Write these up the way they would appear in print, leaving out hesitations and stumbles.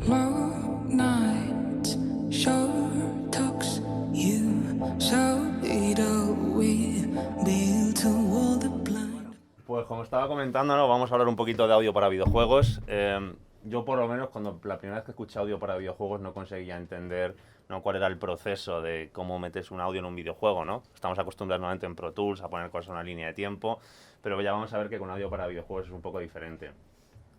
Long nights, short talks, you showed we built to all the blind. Pues como estaba comentando, ¿no? Vamos a hablar un poquito de audio para videojuegos. Yo por lo menos cuando la primera vez que escuché audio para videojuegos no conseguía entender, ¿no?, cuál era el proceso de cómo metes un audio en un videojuego, ¿no? Estamos acostumbrados normalmente en Pro Tools a poner cosas en una línea de tiempo, pero ya vamos a ver que con audio para videojuegos es un poco diferente.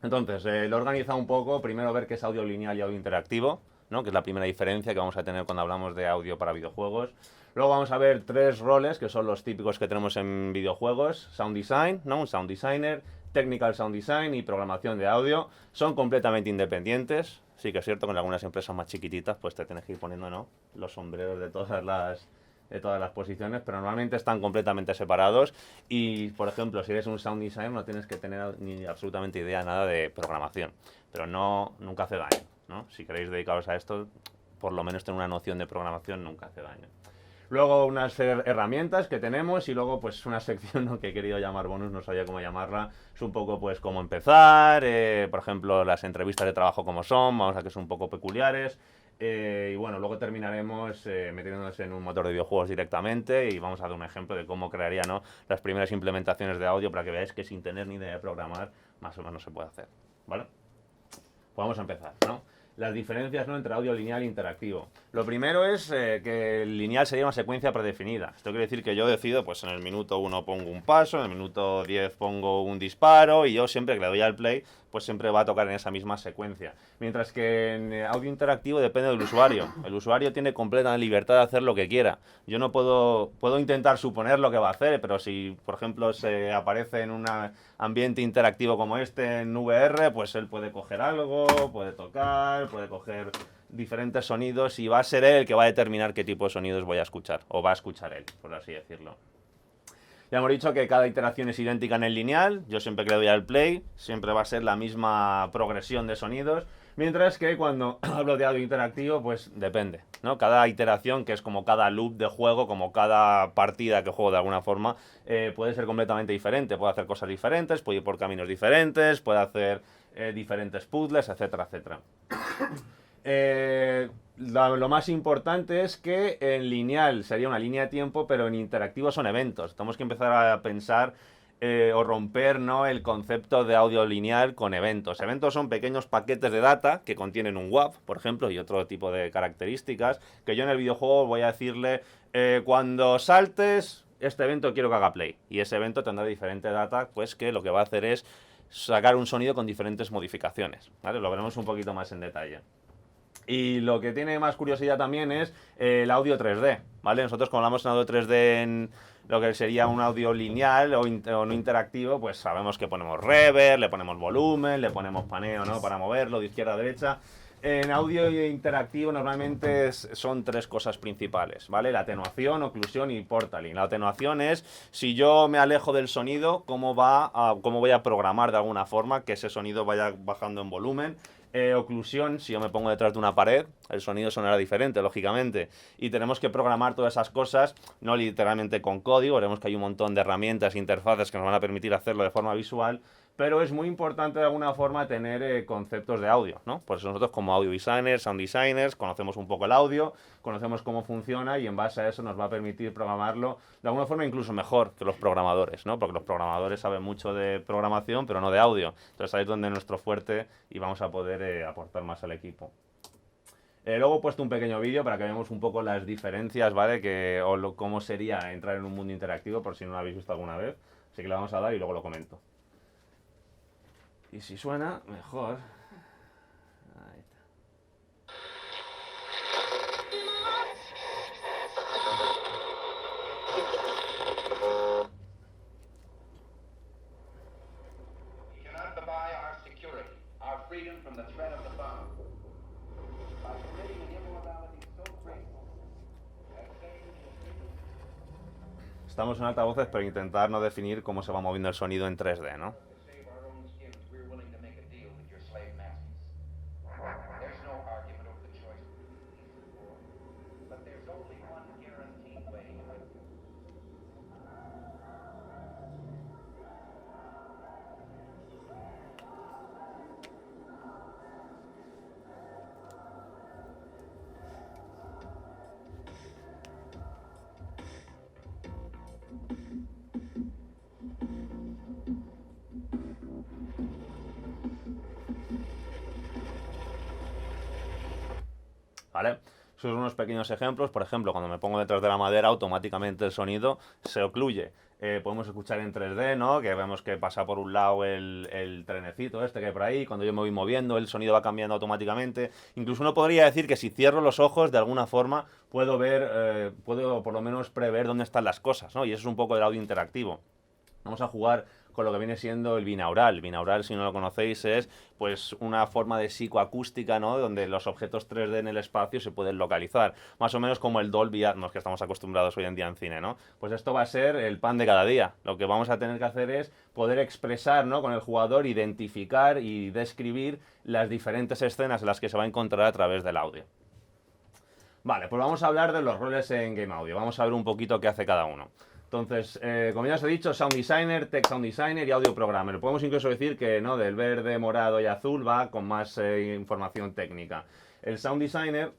Entonces, lo he organizado un poco, primero ver qué es audio lineal y audio interactivo, ¿no?, que es la primera diferencia que vamos a tener cuando hablamos de audio para videojuegos. Luego vamos a ver tres roles, que son los típicos que tenemos en videojuegos: Sound Design, ¿no?, un Sound Designer, Technical Sound Design y programación de audio. Son completamente independientes. Sí que es cierto que en algunas empresas más chiquititas pues te tienes que ir poniendo, ¿no?, los sombreros de todas las posiciones, pero normalmente están completamente separados. Y, por ejemplo, si eres un sound designer no tienes que tener ni absolutamente idea nada de programación, pero no, nunca hace daño, ¿no? Si queréis dedicaros a esto, por lo menos tener una noción de programación nunca hace daño. Luego unas herramientas que tenemos y luego pues una sección, ¿no?, que he querido llamar bonus, no sabía cómo llamarla. Es un poco pues cómo empezar, por ejemplo las entrevistas de trabajo como son, vamos a que son un poco peculiares. Y bueno, luego terminaremos metiéndonos en un motor de videojuegos directamente y vamos a dar un ejemplo de cómo crearía, ¿no?, las primeras implementaciones de audio para que veáis que sin tener ni idea de programar más o menos se puede hacer, ¿vale? Pues vamos a empezar, ¿no? Las diferencias, ¿no?, entre audio lineal e interactivo. Lo primero es que el lineal sería una secuencia predefinida. Esto quiere decir que yo decido, pues en el minuto 1 pongo un paso, en el minuto 10 pongo un disparo y yo siempre que le doy al play, pues siempre va a tocar en esa misma secuencia. Mientras que en audio interactivo depende del usuario. El usuario tiene completa libertad de hacer lo que quiera. Yo no puedo intentar suponer lo que va a hacer, pero si, por ejemplo, se aparece en un ambiente interactivo como este en VR, pues él puede coger algo, puede tocar, puede coger diferentes sonidos y va a ser él el que va a determinar qué tipo de sonidos voy a escuchar, o va a escuchar él, por así decirlo. Ya hemos dicho que cada iteración es idéntica en el lineal. Yo siempre que le doy al play, siempre va a ser la misma progresión de sonidos. Mientras que cuando hablo de audio interactivo, pues depende, ¿no? Cada iteración, que es como cada loop de juego, como cada partida que juego de alguna forma, puede ser completamente diferente. Puede hacer cosas diferentes, puede ir por caminos diferentes, puede hacer diferentes puzzles, etcétera, etcétera. Lo más importante es que en lineal sería una línea de tiempo, pero en interactivo son eventos. Tenemos que empezar a pensar o romper, ¿no?, el concepto de audio lineal con eventos. Eventos son pequeños paquetes de data que contienen un WAV, por ejemplo, y otro tipo de características, que yo en el videojuego voy a decirle, cuando saltes, este evento quiero que haga play. Y ese evento tendrá diferente data, pues que lo que va a hacer es sacar un sonido con diferentes modificaciones, ¿vale? Lo veremos un poquito más en detalle. Y lo que tiene más curiosidad también es el audio 3D, ¿vale? Nosotros cuando hablamos en audio 3D en lo que sería un audio lineal o no interactivo, pues sabemos que ponemos reverb, le ponemos volumen, le ponemos paneo, ¿no?, para moverlo de izquierda a derecha. En audio interactivo normalmente son tres cosas principales, ¿vale? La atenuación, oclusión y portaling. La atenuación es si yo me alejo del sonido, cómo voy a programar de alguna forma que ese sonido vaya bajando en volumen. Oclusión, si yo me pongo detrás de una pared, el sonido sonará diferente, lógicamente. Y tenemos que programar todas esas cosas, no literalmente con código. Veremos que hay un montón de herramientas e interfaces que nos van a permitir hacerlo de forma visual. Pero es muy importante de alguna forma tener conceptos de audio, ¿no? Por eso nosotros como audio designers, sound designers, conocemos un poco el audio, conocemos cómo funciona y en base a eso nos va a permitir programarlo de alguna forma incluso mejor que los programadores, ¿no? Porque los programadores saben mucho de programación pero no de audio. Entonces ahí es donde nuestro fuerte y vamos a poder aportar más al equipo. Luego he puesto un pequeño vídeo para que veamos un poco las diferencias, ¿vale? Cómo sería entrar en un mundo interactivo, por si no lo habéis visto alguna vez. Así que le vamos a dar y luego lo comento. Y si suena, mejor. Ahí está. We cannot buy our security, our freedom from the threat of the bomb. By committing an immorality so graceful as saying Estamos en altavoces, pero intentar no definir cómo se va moviendo el sonido en 3D, ¿no? to save our own skins, we're willing to make a deal with your slave masters. There's no argument over the choice between peace and war, but there's only one guaranteed way out. ¿vale? Esos son unos pequeños ejemplos. Por ejemplo, cuando me pongo detrás de la madera, automáticamente el sonido se ocluye. Podemos escuchar en 3D, ¿no? Que vemos que pasa por un lado el trenecito este que hay por ahí. Cuando yo me voy moviendo, el sonido va cambiando automáticamente. Incluso uno podría decir que si cierro los ojos, de alguna forma, puedo ver, puedo por lo menos prever dónde están las cosas, ¿no? Y eso es un poco el audio interactivo. Vamos a jugar con lo que viene siendo el binaural. El binaural, si no lo conocéis, es pues una forma de psicoacústica, ¿no? Donde los objetos 3D en el espacio se pueden localizar. Más o menos como el Dolby Atmos que estamos acostumbrados hoy en día en cine, ¿no? Pues esto va a ser el pan de cada día. Lo que vamos a tener que hacer es poder expresar, ¿no? Con el jugador, identificar y describir las diferentes escenas en las que se va a encontrar a través del audio. Vale, pues vamos a hablar de los roles en Game Audio. Vamos a ver un poquito qué hace cada uno. Entonces, como ya os he dicho, Sound Designer, Tech Sound Designer y Audio Programmer. Podemos incluso decir que, ¿no?, del verde, morado y azul va con más información técnica. El Sound Designer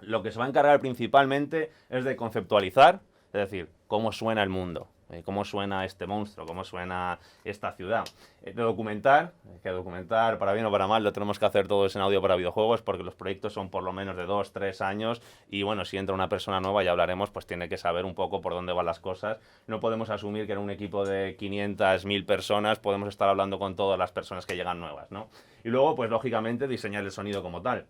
lo que se va a encargar principalmente es de conceptualizar, es decir, cómo suena el mundo, cómo suena este monstruo, cómo suena esta ciudad. De documentar, que documentar para bien o para mal lo tenemos que hacer todos en audio para videojuegos porque los proyectos son por lo menos de 2-3 años y bueno, si entra una persona nueva, ya hablaremos, pues tiene que saber un poco por dónde van las cosas. No podemos asumir que en un equipo de 500, 1000 personas podemos estar hablando con todas las personas que llegan nuevas, ¿no? Y luego, pues lógicamente, diseñar el sonido como tal.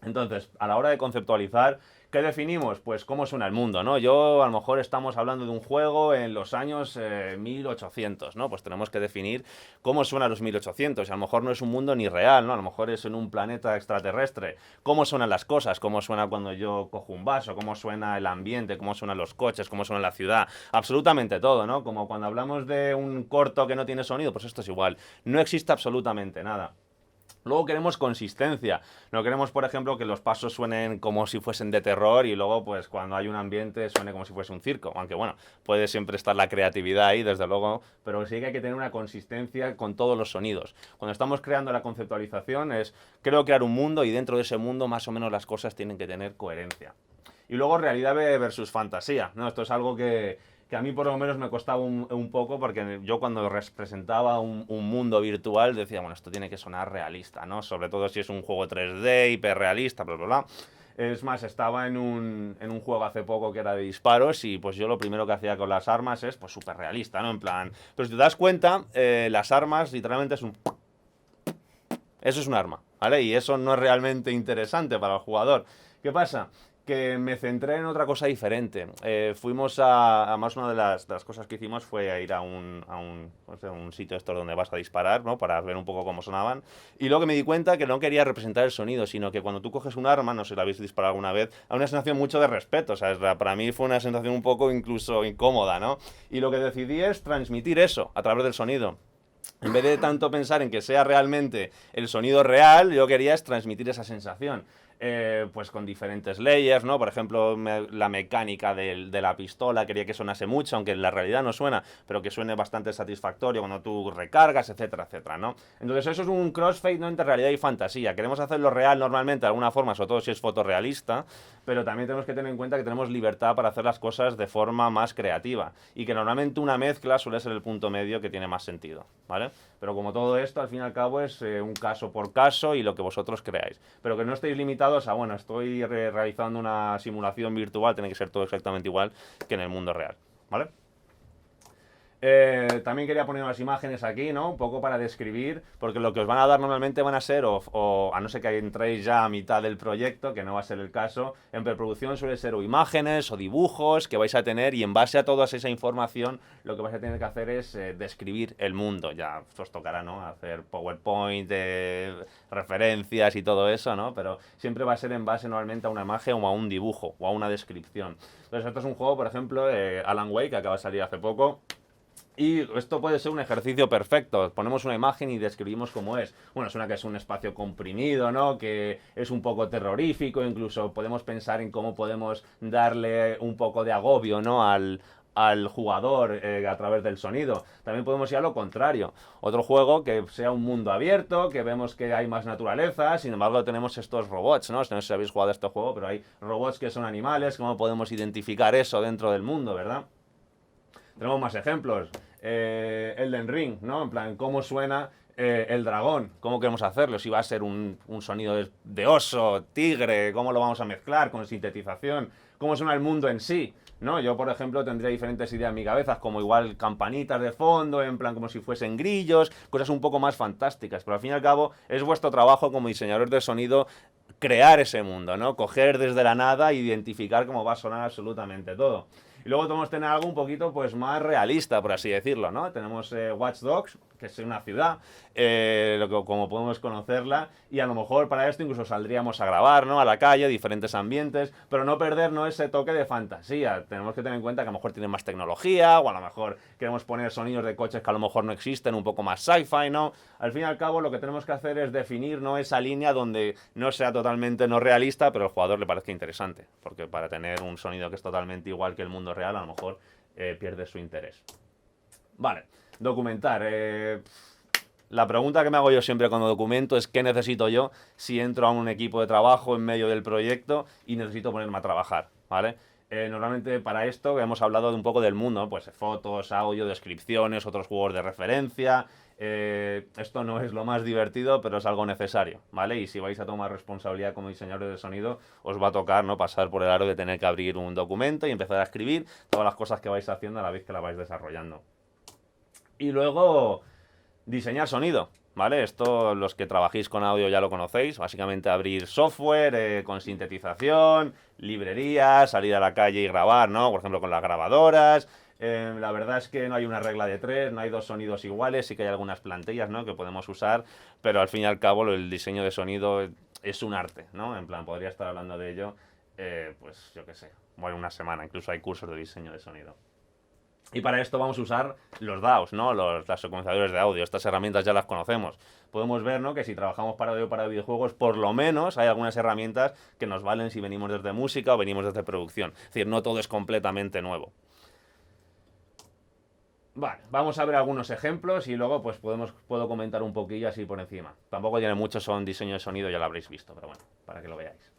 Entonces, a la hora de conceptualizar, ¿qué definimos? Pues cómo suena el mundo, ¿no? Yo, a lo mejor estamos hablando de un juego en los años 1800, ¿no? Pues tenemos que definir cómo suena los 1800. Y a lo mejor no es un mundo ni real, ¿no? A lo mejor es en un planeta extraterrestre. ¿Cómo suenan las cosas? ¿Cómo suena cuando yo cojo un vaso? ¿Cómo suena el ambiente? ¿Cómo suenan los coches? ¿Cómo suena la ciudad? Absolutamente todo, ¿no? Como cuando hablamos de un corto que no tiene sonido, pues esto es igual. No existe absolutamente nada. Luego queremos consistencia. No queremos, por ejemplo, que los pasos suenen como si fuesen de terror y luego, pues, cuando hay un ambiente suene como si fuese un circo. Aunque, bueno, puede siempre estar la creatividad ahí, desde luego, pero sí que hay que tener una consistencia con todos los sonidos. Cuando estamos creando la conceptualización creo crear un mundo y dentro de ese mundo más o menos las cosas tienen que tener coherencia. Y luego realidad versus fantasía, ¿no? Esto es algo que a mí por lo menos me costaba un poco porque yo cuando representaba un mundo virtual decía, bueno, esto tiene que sonar realista, ¿no? Sobre todo si es un juego 3D, hiperrealista, bla, bla, bla. Es más, estaba en un juego hace poco que era de disparos y pues yo lo primero que hacía con las armas es pues súper realista, ¿no? En plan, pero si te das cuenta, las armas literalmente es un... Eso es un arma, ¿vale? Y eso no es realmente interesante para el jugador. ¿Qué pasa? Que me centré en otra cosa diferente. Fuimos además una de las cosas que hicimos fue a ir a un sitio esto donde vas a disparar, ¿no? Para ver un poco cómo sonaban. Y luego que me di cuenta que no quería representar el sonido, sino que cuando tú coges un arma, no sé si la habéis disparado alguna vez, hay una sensación mucho de respeto, o sea, para mí fue una sensación un poco incluso incómoda, ¿no? Y lo que decidí es transmitir eso a través del sonido. En vez de tanto pensar en que sea realmente el sonido real, yo quería es transmitir esa sensación. Pues con diferentes layers, ¿no? Por ejemplo, la mecánica de la pistola quería que sonase mucho, aunque en la realidad no suena, pero que suene bastante satisfactorio cuando tú recargas, etcétera, etcétera, ¿no? Entonces eso es un crossfade, ¿no?, entre realidad y fantasía. Queremos hacerlo real normalmente de alguna forma, sobre todo si es fotorrealista, pero también tenemos que tener en cuenta que tenemos libertad para hacer las cosas de forma más creativa y que normalmente una mezcla suele ser el punto medio que tiene más sentido, ¿vale? Pero como todo esto, al fin y al cabo, es un caso por caso y lo que vosotros creáis. Pero que no estéis limitados a, bueno, estoy realizando una simulación virtual, tiene que ser todo exactamente igual que en el mundo real, ¿vale? También quería poner unas imágenes aquí, ¿no? Un poco para describir, porque lo que os van a dar normalmente van a ser, o a no ser que entréis ya a mitad del proyecto, que no va a ser el caso, en preproducción suele ser o imágenes o dibujos que vais a tener y en base a toda esa información lo que vais a tener que hacer es describir el mundo. Ya os tocará, ¿no?, hacer PowerPoint, referencias y todo eso, ¿no? Pero siempre va a ser en base normalmente a una imagen o a un dibujo o a una descripción. Entonces esto es un juego, por ejemplo, Alan Wake, que acaba de salir hace poco. Y esto puede ser un ejercicio perfecto. Ponemos una imagen y describimos cómo es. Bueno, suena que es un espacio comprimido, ¿no? Que es un poco terrorífico. Incluso podemos pensar en cómo podemos darle un poco de agobio, ¿no?, al jugador a través del sonido. También podemos ir a lo contrario. Otro juego que sea un mundo abierto, que vemos que hay más naturaleza, sin embargo tenemos estos robots, ¿no? No sé si habéis jugado a este juego, pero hay robots que son animales. ¿Cómo podemos identificar eso dentro del mundo, verdad? Tenemos más ejemplos. Elden Ring, ¿no? En plan, cómo suena El dragón, ¿cómo queremos hacerlo? Si va a ser un sonido de oso, tigre, ¿cómo lo vamos a mezclar con sintetización? ¿Cómo suena el mundo en sí? ¿No? Yo, por ejemplo, tendría diferentes ideas en mi cabeza, como igual campanitas de fondo, en plan como si fuesen grillos, cosas un poco más fantásticas. Pero al fin y al cabo es vuestro trabajo como diseñadores de sonido crear ese mundo, ¿no? Coger desde la nada e identificar cómo va a sonar absolutamente todo. Y luego podemos tener algo un poquito pues más realista, por así decirlo, ¿no? Tenemos Watch Dogs, que es una ciudad, como podemos conocerla, y a lo mejor para esto incluso saldríamos a grabar, ¿no? A la calle, diferentes ambientes, pero no perdernos ese toque de fantasía. Tenemos que tener en cuenta que a lo mejor tiene más tecnología, o a lo mejor queremos poner sonidos de coches que a lo mejor no existen, un poco más sci-fi, ¿no? Al fin y al cabo lo que tenemos que hacer es definir, ¿no? Esa línea donde no sea totalmente no realista, pero al jugador le parezca interesante, porque para tener un sonido que es totalmente igual que el mundo real, a lo mejor pierde su interés. Vale, documentar. La pregunta que me hago yo siempre cuando documento es ¿qué necesito yo si entro a un equipo de trabajo en medio del proyecto y necesito ponerme a trabajar? ¿Vale? Normalmente para esto hemos hablado de un poco del mundo, pues fotos, audio, descripciones, otros juegos de referencia. Esto no es lo más divertido, pero es algo necesario, ¿vale? Y si vais a tomar responsabilidad como diseñadores de sonido, os va a tocar, ¿no? Pasar por el aro de tener que abrir un documento y empezar a escribir todas las cosas que vais haciendo a la vez que la vais desarrollando. Y luego, diseñar sonido, ¿vale? Esto los que trabajéis con audio ya lo conocéis. Básicamente abrir software con sintetización, librerías, salir a la calle y grabar, ¿no? Por ejemplo, con las grabadoras. La verdad es que no hay una regla de tres, no hay dos sonidos iguales, sí que hay algunas plantillas, ¿no? Que podemos usar, pero al fin y al cabo el diseño de sonido es un arte, ¿no? En plan, podría estar hablando de ello, pues yo qué sé, bueno, una semana, incluso hay cursos de diseño de sonido. Y para esto vamos a usar los DAWs, ¿no? Las secuenciadores de audio. Estas herramientas ya las conocemos. Podemos ver, ¿no? Que si trabajamos para audio para videojuegos, por lo menos hay algunas herramientas que nos valen si venimos desde música o venimos desde producción. Es decir, no todo es completamente nuevo. Vale, vamos a ver algunos ejemplos y luego pues puedo comentar un poquillo así por encima. Tampoco tiene mucho, son diseño de sonido, ya lo habréis visto, pero bueno, para que lo veáis.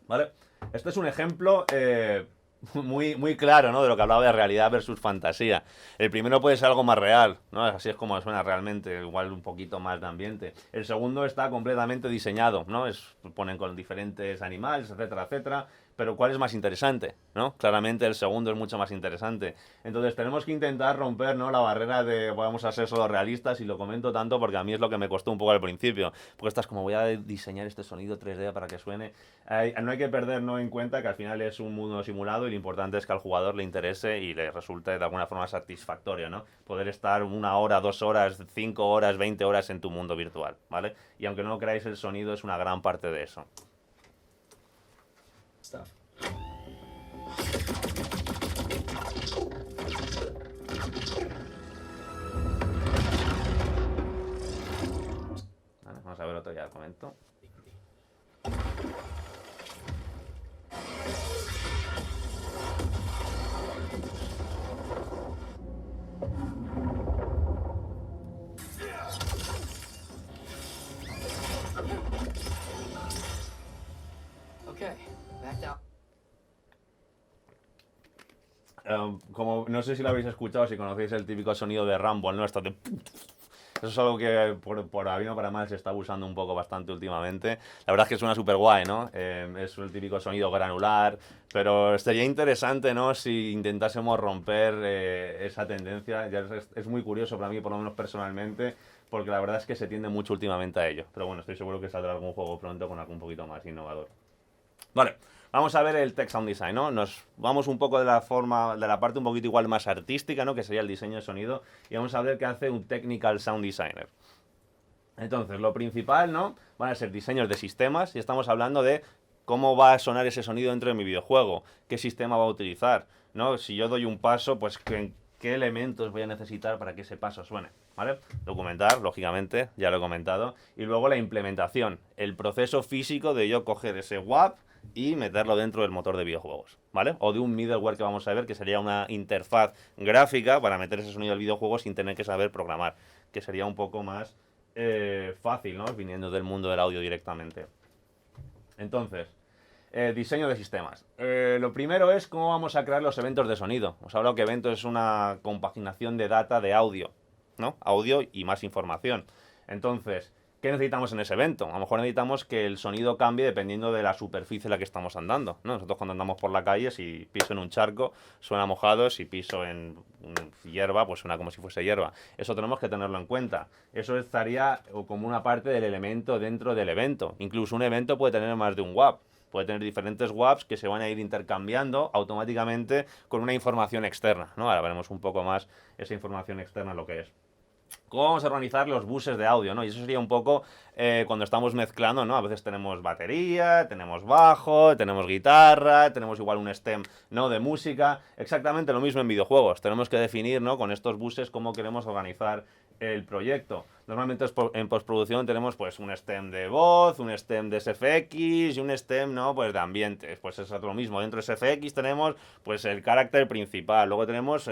¿Vale? Este es un ejemplo muy claro, ¿no? De lo que hablaba de realidad versus fantasía. El primero puede ser algo más real, ¿no? Así es como suena realmente, igual un poquito más de ambiente. El segundo está completamente diseñado, ¿no? Ponen con diferentes animales, etcétera, etcétera. Pero ¿cuál es más interesante? ¿No? Claramente el segundo es mucho más interesante. Entonces tenemos que intentar romper, ¿no? La barrera de vamos a ser solo realistas, y lo comento tanto porque a mí es lo que me costó un poco al principio. Porque estás como voy a diseñar este sonido 3D para que suene. No hay que perder, ¿no? En cuenta que al final es un mundo simulado y lo importante es que al jugador le interese y le resulte de alguna forma satisfactorio, ¿no? Poder estar 1 hora, 2 horas, 5 horas, 20 horas en tu mundo virtual, ¿vale? Y aunque no lo creáis, el sonido es una gran parte de eso. Stuff. Vale, vamos a ver otro, ya comento. Okay, back down. Como no sé si lo habéis escuchado, si conocéis el típico sonido de Rumble, ¿no? Esto de... Eso es algo que por bien o para mal se está usando un poco bastante últimamente. La verdad es que suena súper guay, ¿no? Es el típico sonido granular, pero sería interesante, ¿no? Si intentásemos romper esa tendencia. Ya es muy curioso para mí, por lo menos personalmente, porque la verdad es que se tiende mucho últimamente a ello. Pero bueno, estoy seguro que saldrá algún juego pronto con algo un poquito más innovador. Vale, vamos a ver el Tech Sound Design, ¿no? Nos vamos un poco de la parte un poquito igual más artística, ¿no? Que sería el diseño de sonido, y vamos a ver qué hace un Technical Sound Designer. Entonces, lo principal, ¿no? Van a ser diseños de sistemas, y estamos hablando de cómo va a sonar ese sonido dentro de mi videojuego, qué sistema va a utilizar, ¿no? Si yo doy un paso, pues qué elementos voy a necesitar para que ese paso suene, ¿vale? Documentar, lógicamente, ya lo he comentado, y luego la implementación, el proceso físico de yo coger ese WAP y meterlo dentro del motor de videojuegos, ¿vale? O de un middleware que vamos a ver, que sería una interfaz gráfica para meter ese sonido del videojuego sin tener que saber programar, que sería un poco más fácil, ¿no? Viniendo del mundo del audio directamente. Entonces, diseño de sistemas. Lo primero es cómo vamos a crear los eventos de sonido. Os he hablado que evento es una compaginación de data de audio, ¿no? Audio y más información. Entonces, ¿qué necesitamos en ese evento? A lo mejor necesitamos que el sonido cambie dependiendo de la superficie en la que estamos andando, ¿no? Nosotros cuando andamos por la calle, si piso en un charco, suena mojado, si piso en hierba, pues suena como si fuese hierba. Eso tenemos que tenerlo en cuenta. Eso estaría como una parte del elemento dentro del evento. Incluso un evento puede tener más de un WAP. Puede tener diferentes WAPs que se van a ir intercambiando automáticamente con una información externa, ¿no? Ahora veremos un poco más esa información externa lo que es. ¿Cómo vamos a organizar los buses de audio, ¿no? Y eso sería un poco cuando estamos mezclando, ¿no? A veces tenemos batería, tenemos bajo, tenemos guitarra, tenemos igual un stem, ¿no? De música. Exactamente lo mismo en videojuegos. Tenemos que definir, ¿no? Con estos buses cómo queremos organizar el proyecto. Normalmente en postproducción tenemos pues un stem de voz, un stem de SFX y un stem, ¿no? Pues de ambientes. Pues es lo mismo. Dentro de SFX tenemos pues el carácter principal, luego tenemos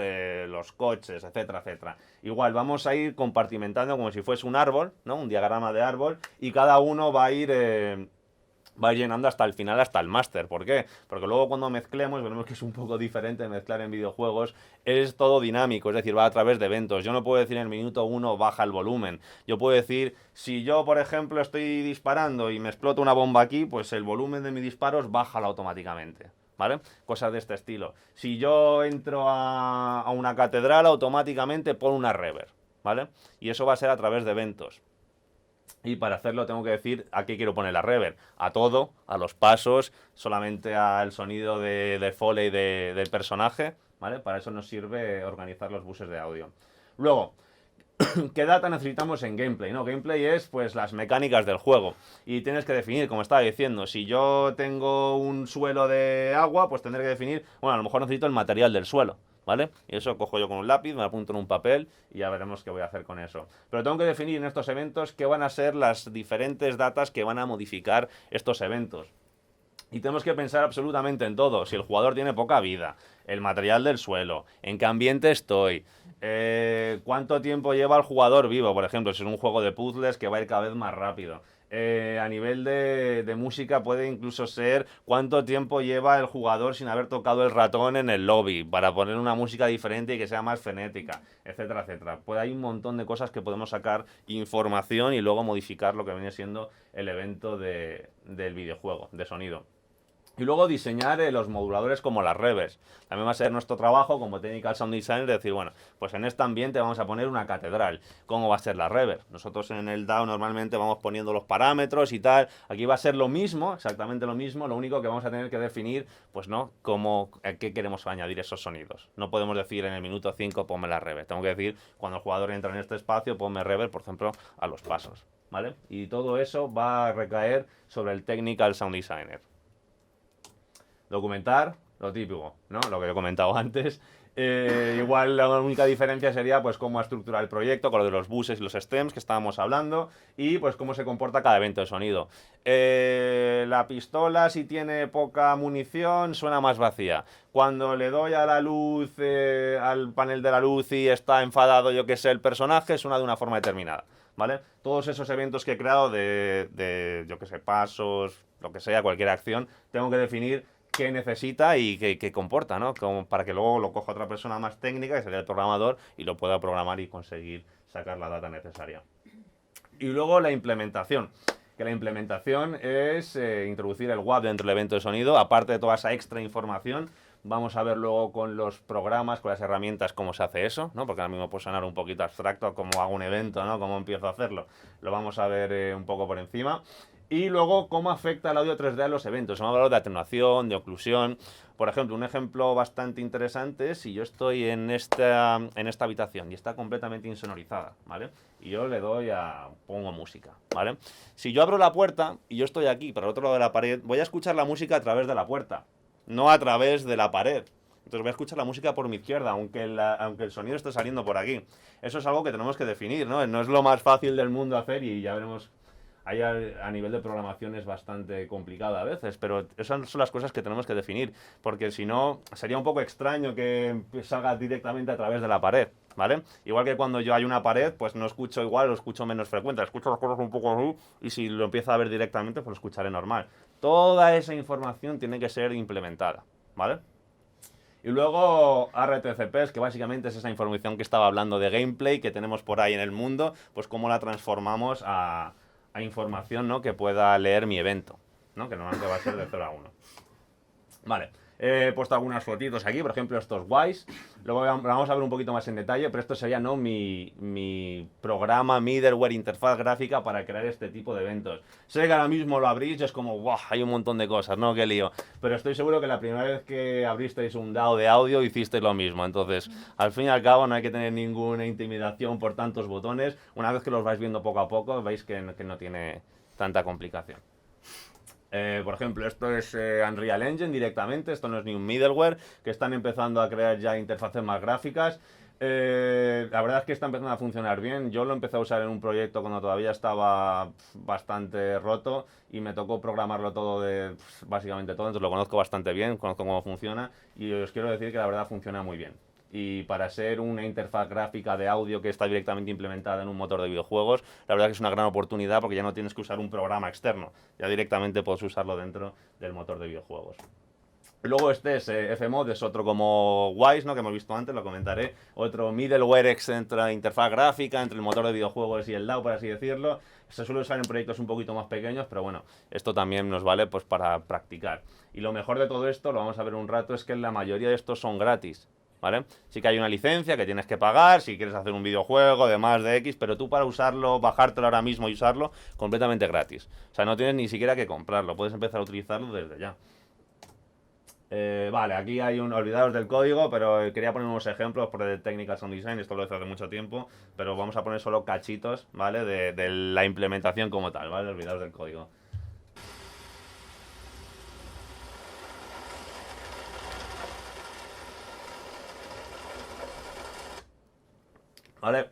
los coches, etcétera, etcétera. Igual vamos a ir compartimentando como si fuese un árbol, ¿no? Un diagrama de árbol y cada uno va a ir llenando hasta el final, hasta el máster. ¿Por qué? Porque luego cuando mezclemos, veremos que es un poco diferente mezclar en videojuegos, es todo dinámico, es decir, va a través de eventos. Yo no puedo decir en el minuto 1 baja el volumen. Yo puedo decir, si yo, por ejemplo, estoy disparando y me explota una bomba aquí, pues el volumen de mis disparos baja automáticamente. ¿Vale? Cosas de este estilo. Si yo entro a una catedral, automáticamente pon una reverb, ¿vale? Y eso va a ser a través de eventos. Y para hacerlo tengo que decir a qué quiero poner la reverb. A todo, a los pasos, solamente al sonido de foley del personaje, ¿vale? Para eso nos sirve organizar los buses de audio. Luego, ¿qué data necesitamos en gameplay? ¿No? Gameplay es pues las mecánicas del juego. Y tienes que definir, como estaba diciendo, si yo tengo un suelo de agua, pues tendré que definir, bueno, a lo mejor necesito el material del suelo, ¿vale? Y eso cojo yo con un lápiz, me lo apunto en un papel y ya veremos qué voy a hacer con eso. Pero tengo que definir en estos eventos qué van a ser las diferentes datas que van a modificar estos eventos. Y tenemos que pensar absolutamente en todo. Si el jugador tiene poca vida, el material del suelo, en qué ambiente estoy, cuánto tiempo lleva el jugador vivo, por ejemplo, si es un juego de puzzles que va a ir cada vez más rápido. A nivel de música puede incluso ser cuánto tiempo lleva el jugador sin haber tocado el ratón en el lobby para poner una música diferente y que sea más frenética, etcétera, etcétera. Pues hay un montón de cosas que podemos sacar información y luego modificar lo que viene siendo el evento del videojuego, de sonido. Y luego diseñar los moduladores como las reverbs. También va a ser nuestro trabajo como Technical Sound Designer decir, bueno, pues en este ambiente vamos a poner una catedral. ¿Cómo va a ser la reverb? Nosotros en el DAW normalmente vamos poniendo los parámetros y tal. Aquí va a ser lo mismo, exactamente lo mismo. Lo único que vamos a tener que definir, pues no, qué queremos añadir esos sonidos. No podemos decir en el minuto 5 ponme la reverb. Tengo que decir, cuando el jugador entra en este espacio, ponme reverb, por ejemplo, a los pasos. ¿Vale? Y todo eso va a recaer sobre el Technical Sound Designer. Documentar, lo típico, ¿no? Lo que he comentado antes. Igual la única diferencia sería pues cómo estructurar el proyecto con lo de los buses y los stems que estábamos hablando y pues cómo se comporta cada evento de sonido. La pistola, si tiene poca munición, suena más vacía. Cuando le doy a la luz, al panel de la luz y está enfadado, yo que sé, el personaje, suena de una forma determinada, ¿vale? Todos esos eventos que he creado yo que sé, pasos, lo que sea, cualquier acción, tengo que definir qué necesita y qué comporta, ¿no? Como para que luego lo coja otra persona más técnica, que sería el programador, y lo pueda programar y conseguir sacar la data necesaria. Y luego la implementación. Que la implementación es introducir el WAV dentro del evento de sonido, aparte de toda esa extra información. Vamos a ver luego con los programas, con las herramientas, cómo se hace eso, ¿no? Porque ahora mismo puede sonar un poquito abstracto cómo hago un evento, ¿no? Cómo empiezo a hacerlo. Lo vamos a ver un poco por encima. Y luego, cómo afecta el audio 3D a los eventos. Hemos hablado de atenuación, de oclusión. Por ejemplo, un ejemplo bastante interesante es si yo estoy en esta habitación y está completamente insonorizada, ¿vale? Y yo le doy pongo música, ¿vale? Si yo abro la puerta y yo estoy aquí, para el otro lado de la pared, voy a escuchar la música a través de la puerta, no a través de la pared. Entonces voy a escuchar la música por mi izquierda, aunque el sonido esté saliendo por aquí. Eso es algo que tenemos que definir, ¿no? No es lo más fácil del mundo hacer y ya veremos ahí a nivel de programación es bastante complicado a veces, pero esas son las cosas que tenemos que definir, porque si no, sería un poco extraño que salga directamente a través de la pared, ¿vale? Igual que cuando yo hay una pared, pues no escucho igual, lo escucho menos frecuente, escucho las cosas un poco así, y si lo empiezo a ver directamente, pues lo escucharé normal. Toda esa información tiene que ser implementada, ¿vale? Y luego RTCPs, que básicamente es esa información que estaba hablando de gameplay que tenemos por ahí en el mundo, pues cómo la transformamos a información, ¿no?, que pueda leer mi evento, ¿no?, que normalmente va a ser de 0 a 1. Vale, he puesto algunas fotitos aquí, por ejemplo estos guays. Luego vamos a ver un poquito más en detalle, pero esto sería, ¿no?, mi programa, middleware, interfaz gráfica para crear este tipo de eventos. Sé que ahora mismo lo abrís y es como, ¡guau!, hay un montón de cosas, ¿no?, qué lío. Pero estoy seguro que la primera vez que abristeis un DAO de audio hicisteis lo mismo. Entonces, al fin y al cabo, no hay que tener ninguna intimidación por tantos botones. Una vez que los vais viendo poco a poco, veis que no tiene tanta complicación. Por ejemplo, esto es Unreal Engine directamente, esto no es ni un middleware, que están empezando a crear ya interfaces más gráficas. La verdad es que está empezando a funcionar bien. Yo lo empecé a usar en un proyecto cuando todavía estaba bastante roto y me tocó programarlo todo básicamente todo, entonces lo conozco bastante bien, conozco cómo funciona y os quiero decir que la verdad funciona muy bien. Y para ser una interfaz gráfica de audio que está directamente implementada en un motor de videojuegos, la verdad que es una gran oportunidad porque ya no tienes que usar un programa externo, ya directamente puedes usarlo dentro del motor de videojuegos. Luego este es Fmod, es otro como Wise, ¿no?, que hemos visto antes, lo comentaré. Otro middleware entre interfaz gráfica, entre el motor de videojuegos y el DAO, por así decirlo. Se suele usar en proyectos un poquito más pequeños, pero bueno, esto también nos vale pues para practicar. Y lo mejor de todo esto, lo vamos a ver un rato, es que la mayoría de estos son gratis, ¿vale? Sí que hay una licencia que tienes que pagar si quieres hacer un videojuego de más de X, pero tú para usarlo, bajártelo ahora mismo y usarlo, completamente gratis. O sea, no tienes ni siquiera que comprarlo, puedes empezar a utilizarlo desde ya. Vale, aquí hay olvidados del código, pero quería poner unos ejemplos por el Technical Sound Design, esto lo hice hace mucho tiempo, pero vamos a poner solo cachitos, ¿vale?, de la implementación como tal, ¿vale?, olvidados del código. Vale,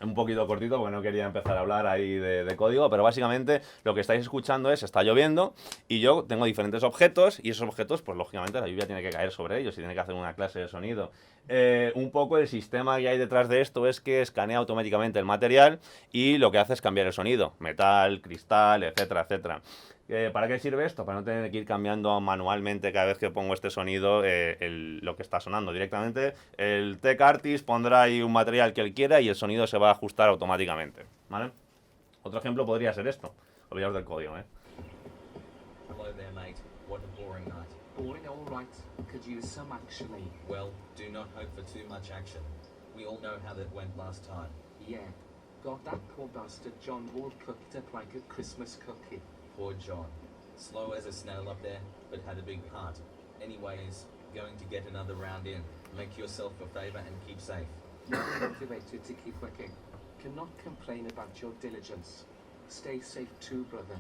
un poquito cortito porque no quería empezar a hablar ahí de código, pero básicamente lo que estáis escuchando es, está lloviendo y yo tengo diferentes objetos y esos objetos, pues lógicamente la lluvia tiene que caer sobre ellos y tiene que hacer una clase de sonido. Un poco el sistema que hay detrás de esto es que escanea automáticamente el material y lo que hace es cambiar el sonido, metal, cristal, etcétera, etcétera. ¿Para qué sirve esto? Para no tener que ir cambiando manualmente cada vez que pongo este sonido lo que está sonando. Directamente el Tech Artist pondrá ahí un material que él quiera y el sonido se va a ajustar automáticamente, ¿vale? Otro ejemplo podría ser esto. Olvidaos del código, ¿eh? Hello there, mate. What a boring night. Boring, all right. Could use some actually. Well, do not hope for too much action. We all know how that went last time. Yeah. God, that poor bastard John Wall cooked up like a Christmas cookie. Poor John. Slow as a snail up there, but had a big heart. Anyways, going to get another round in. Make yourself a favor and keep safe. You're motivated to keep working. Cannot complain about your diligence. Stay safe too, brother.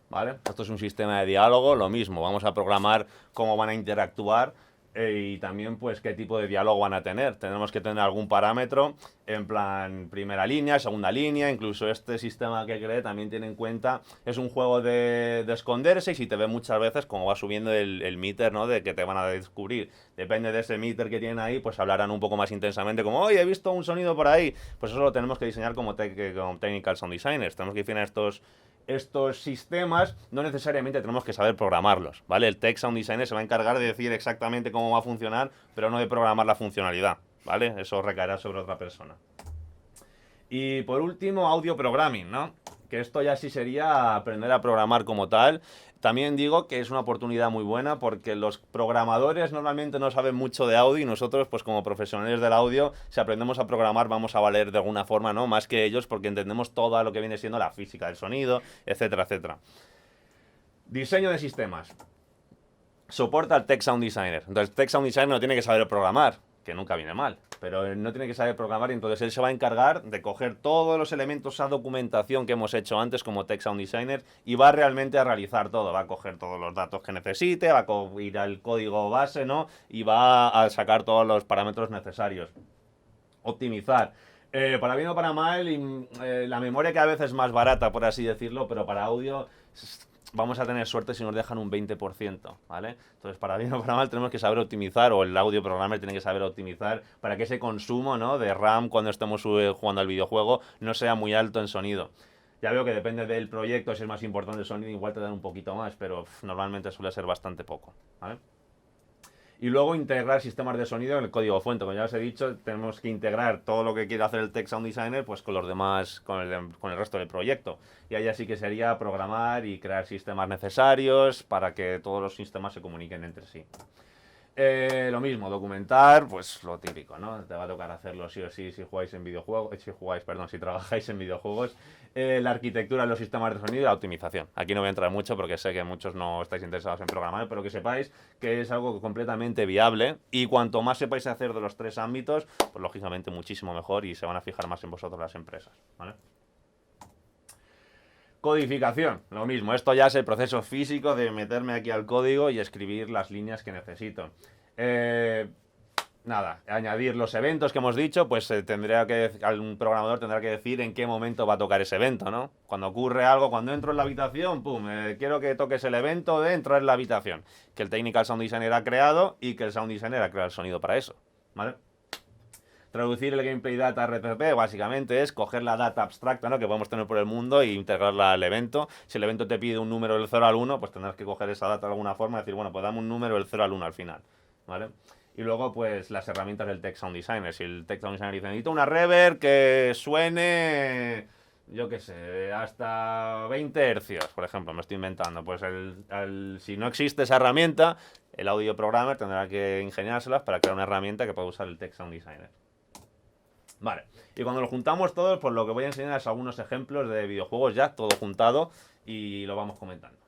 ¿Vale? Esto es un sistema de diálogo, lo mismo. Vamos a programar cómo van a interactuar y también pues qué tipo de diálogo van a tener. Tenemos que tener algún parámetro en plan primera línea, segunda línea, incluso este sistema que creé también tiene en cuenta, es un juego de esconderse y si te ve muchas veces como va subiendo el meter, ¿no?, de que te van a descubrir. Depende de ese meter que tienen ahí, pues hablarán un poco más intensamente como, oye, he visto un sonido por ahí. Pues eso lo tenemos que diseñar como Technical Sound Designers. Tenemos que definir estos sistemas, no necesariamente tenemos que saber programarlos, ¿vale? El Tech Sound Designer se va a encargar de decir exactamente cómo va a funcionar, pero no de programar la funcionalidad, ¿vale? Eso recaerá sobre otra persona. Y por último, audio programming, ¿no? Que esto ya sí sería aprender a programar como tal. También digo que es una oportunidad muy buena porque los programadores normalmente no saben mucho de audio y nosotros, pues como profesionales del audio, si aprendemos a programar vamos a valer de alguna forma, ¿no?, más que ellos porque entendemos todo lo que viene siendo la física del sonido, etcétera, etcétera. Diseño de sistemas. Soporta al Tech Sound Designer. Entonces, el Tech Sound Designer no tiene que saber programar, que nunca viene mal, pero él no tiene que saber programar y entonces él se va a encargar de coger todos los elementos, esa documentación que hemos hecho antes como Tech Sound Designer y va realmente a realizar todo, va a coger todos los datos que necesite, va a ir al código base, ¿no?, y va a sacar todos los parámetros necesarios. Optimizar. Para bien o para mal, la memoria cada vez es más barata, por así decirlo, pero para audio vamos a tener suerte si nos dejan un 20%, ¿vale? Entonces, para bien o para mal, tenemos que saber optimizar, o el audio programmer tiene que saber optimizar para que ese consumo, ¿no?, de RAM cuando estemos jugando al videojuego no sea muy alto en sonido. Ya veo que depende del proyecto, si es más importante el sonido, igual te dan un poquito más, pero normalmente suele ser bastante poco, ¿vale? Y luego integrar sistemas de sonido en el código fuente. Como ya os he dicho, tenemos que integrar todo lo que quiere hacer el Tech Sound Designer pues con los demás, con el resto del proyecto. Y ahí sí que sería programar y crear sistemas necesarios para que todos los sistemas se comuniquen entre sí. Lo mismo, documentar, pues lo típico, ¿no? Te va a tocar hacerlo sí o sí si jugáis en videojuegos, si trabajáis en videojuegos. La arquitectura de los sistemas de sonido y la optimización. Aquí no voy a entrar mucho porque sé que muchos no estáis interesados en programar, pero que sepáis que es algo completamente viable y cuanto más sepáis hacer de los tres ámbitos, pues lógicamente muchísimo mejor y se van a fijar más en vosotros las empresas, ¿vale? Codificación, lo mismo, esto ya es el proceso físico de meterme aquí al código y escribir las líneas que necesito. Nada, añadir los eventos que hemos dicho, pues un programador tendrá que decir en qué momento va a tocar ese evento, ¿no? Cuando ocurre algo, cuando entro en la habitación, pum, quiero que toques el evento de entrar en la habitación, que el Technical Sound Designer ha creado y que el Sound Designer ha creado el sonido para eso, ¿vale? Traducir el gameplay data RTP básicamente es coger la data abstracta, ¿no?, que podemos tener por el mundo e integrarla al evento. Si el evento te pide un número del 0 al 1, pues tendrás que coger esa data de alguna forma y decir, bueno, pues dame un número del 0 al 1 al final, ¿vale? Y luego, pues, las herramientas del Tech Sound Designer. Si el Tech Sound Designer dice, necesito una reverb que suene, yo qué sé, hasta 20 hercios, por ejemplo, me estoy inventando. Pues si no existe esa herramienta, el audio programmer tendrá que ingeniárselas para crear una herramienta que pueda usar el Tech Sound Designer. Vale, y cuando lo juntamos todos, pues lo que voy a enseñar es algunos ejemplos de videojuegos ya, todo juntado, y lo vamos comentando.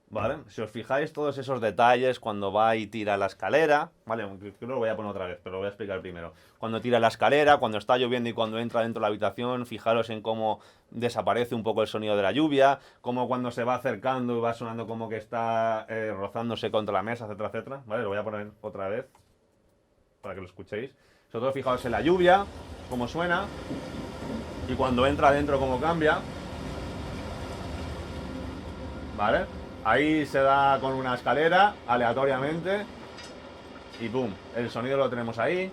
¿Vale? Si os fijáis todos esos detalles cuando va y tira la escalera, ¿vale? Creo que lo voy a poner otra vez, pero lo voy a explicar primero. Cuando tira la escalera, cuando está lloviendo y cuando entra dentro de la habitación, fijaros en cómo desaparece un poco el sonido de la lluvia, cómo cuando se va acercando y va sonando como que está rozándose contra la mesa, etcétera, etcétera, ¿vale? Lo voy a poner otra vez para que lo escuchéis. Sobre todo fijaos en la lluvia, cómo suena, y cuando entra adentro cómo cambia, ¿vale? Ahí se da con una escalera, aleatoriamente, y ¡pum! El sonido lo tenemos ahí.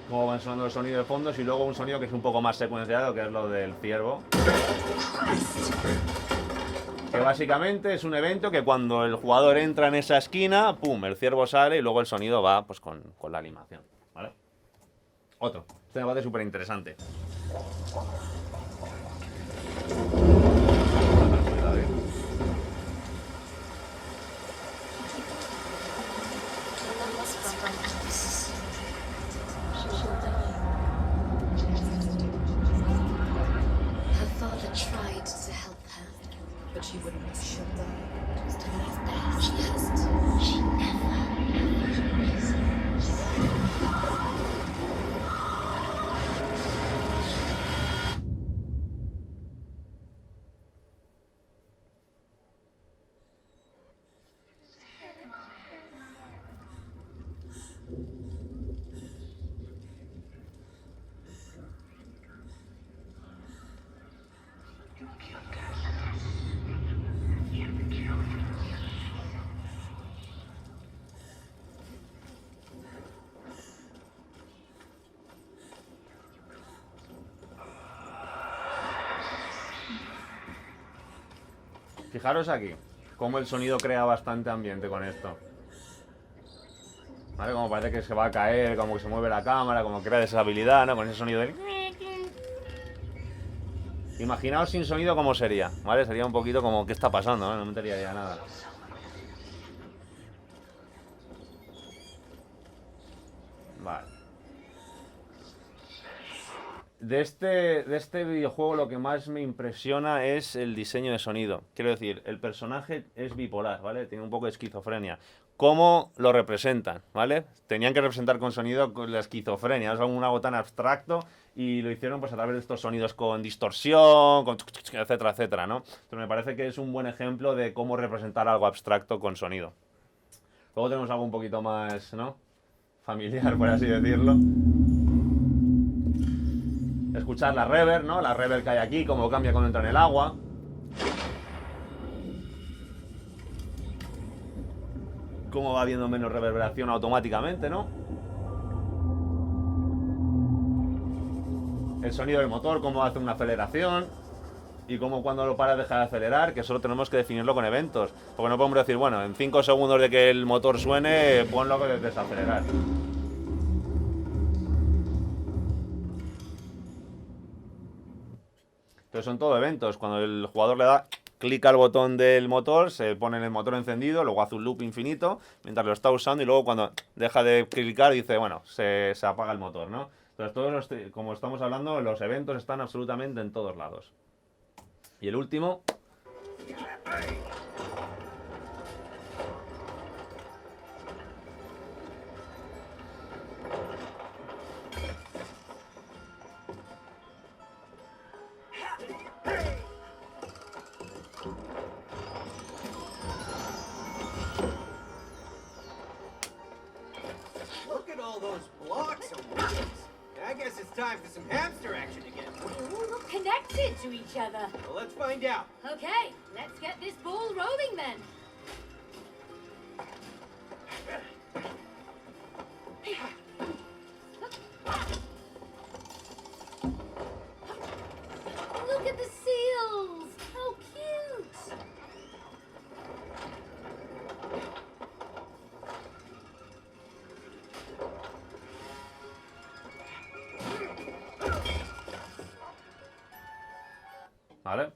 Cómo van sonando los sonidos de fondos y luego un sonido que es un poco más secuenciado, que es lo del ciervo. Que básicamente es un evento que cuando el jugador entra en esa esquina, ¡pum! El ciervo sale y luego el sonido va pues con la animación, ¿vale? Otro. Este me parece súper interesante. Her father tried to help her, but she wouldn't have shut down. Just to leave there. She hasn't. She never. Fijaros aquí, cómo el sonido crea bastante ambiente con esto. ¿Vale? Como parece que se va a caer, como que se mueve la cámara, como crea desestabilidad, ¿no? Con ese sonido del... Imaginaos sin sonido cómo sería, ¿vale? Sería un poquito como, ¿qué está pasando? No me enteraría nada. Vale. De este videojuego lo que más me impresiona es el diseño de sonido. Quiero decir, el personaje es bipolar, ¿vale? Tiene un poco de esquizofrenia. ¿Cómo lo representan, ¿vale? Tenían que representar con sonido con la esquizofrenia, es algo tan abstracto y lo hicieron pues a través de estos sonidos con distorsión, con etcétera, etcétera, ¿no? Entonces me parece que es un buen ejemplo de cómo representar algo abstracto con sonido. Luego tenemos algo un poquito más, ¿no? Familiar, por así decirlo. Escuchar la reverb, ¿no? La reverb que hay aquí, cómo cambia cuando entra en el agua. Cómo va habiendo menos reverberación automáticamente, ¿no? El sonido del motor, cómo hace una aceleración. Y cómo cuando lo para deja de acelerar, que solo tenemos que definirlo con eventos. Porque no podemos decir, bueno, en 5 segundos de que el motor suene, ponlo que desacelerar. Entonces son todo eventos. Cuando el jugador le da clic al botón del motor, se pone el motor encendido, luego hace un loop infinito mientras lo está usando y luego cuando deja de clicar dice, bueno, se apaga el motor, ¿no? Entonces todos los, como estamos hablando, los eventos están absolutamente en todos lados. Y el último... Look at all those blocks of wheels. I guess it's time for some hamster action again. Ooh, look connected to each other. Well, let's find out. Okay, let's get this ball rolling then. Look at the seals! How cute! ¿Vale?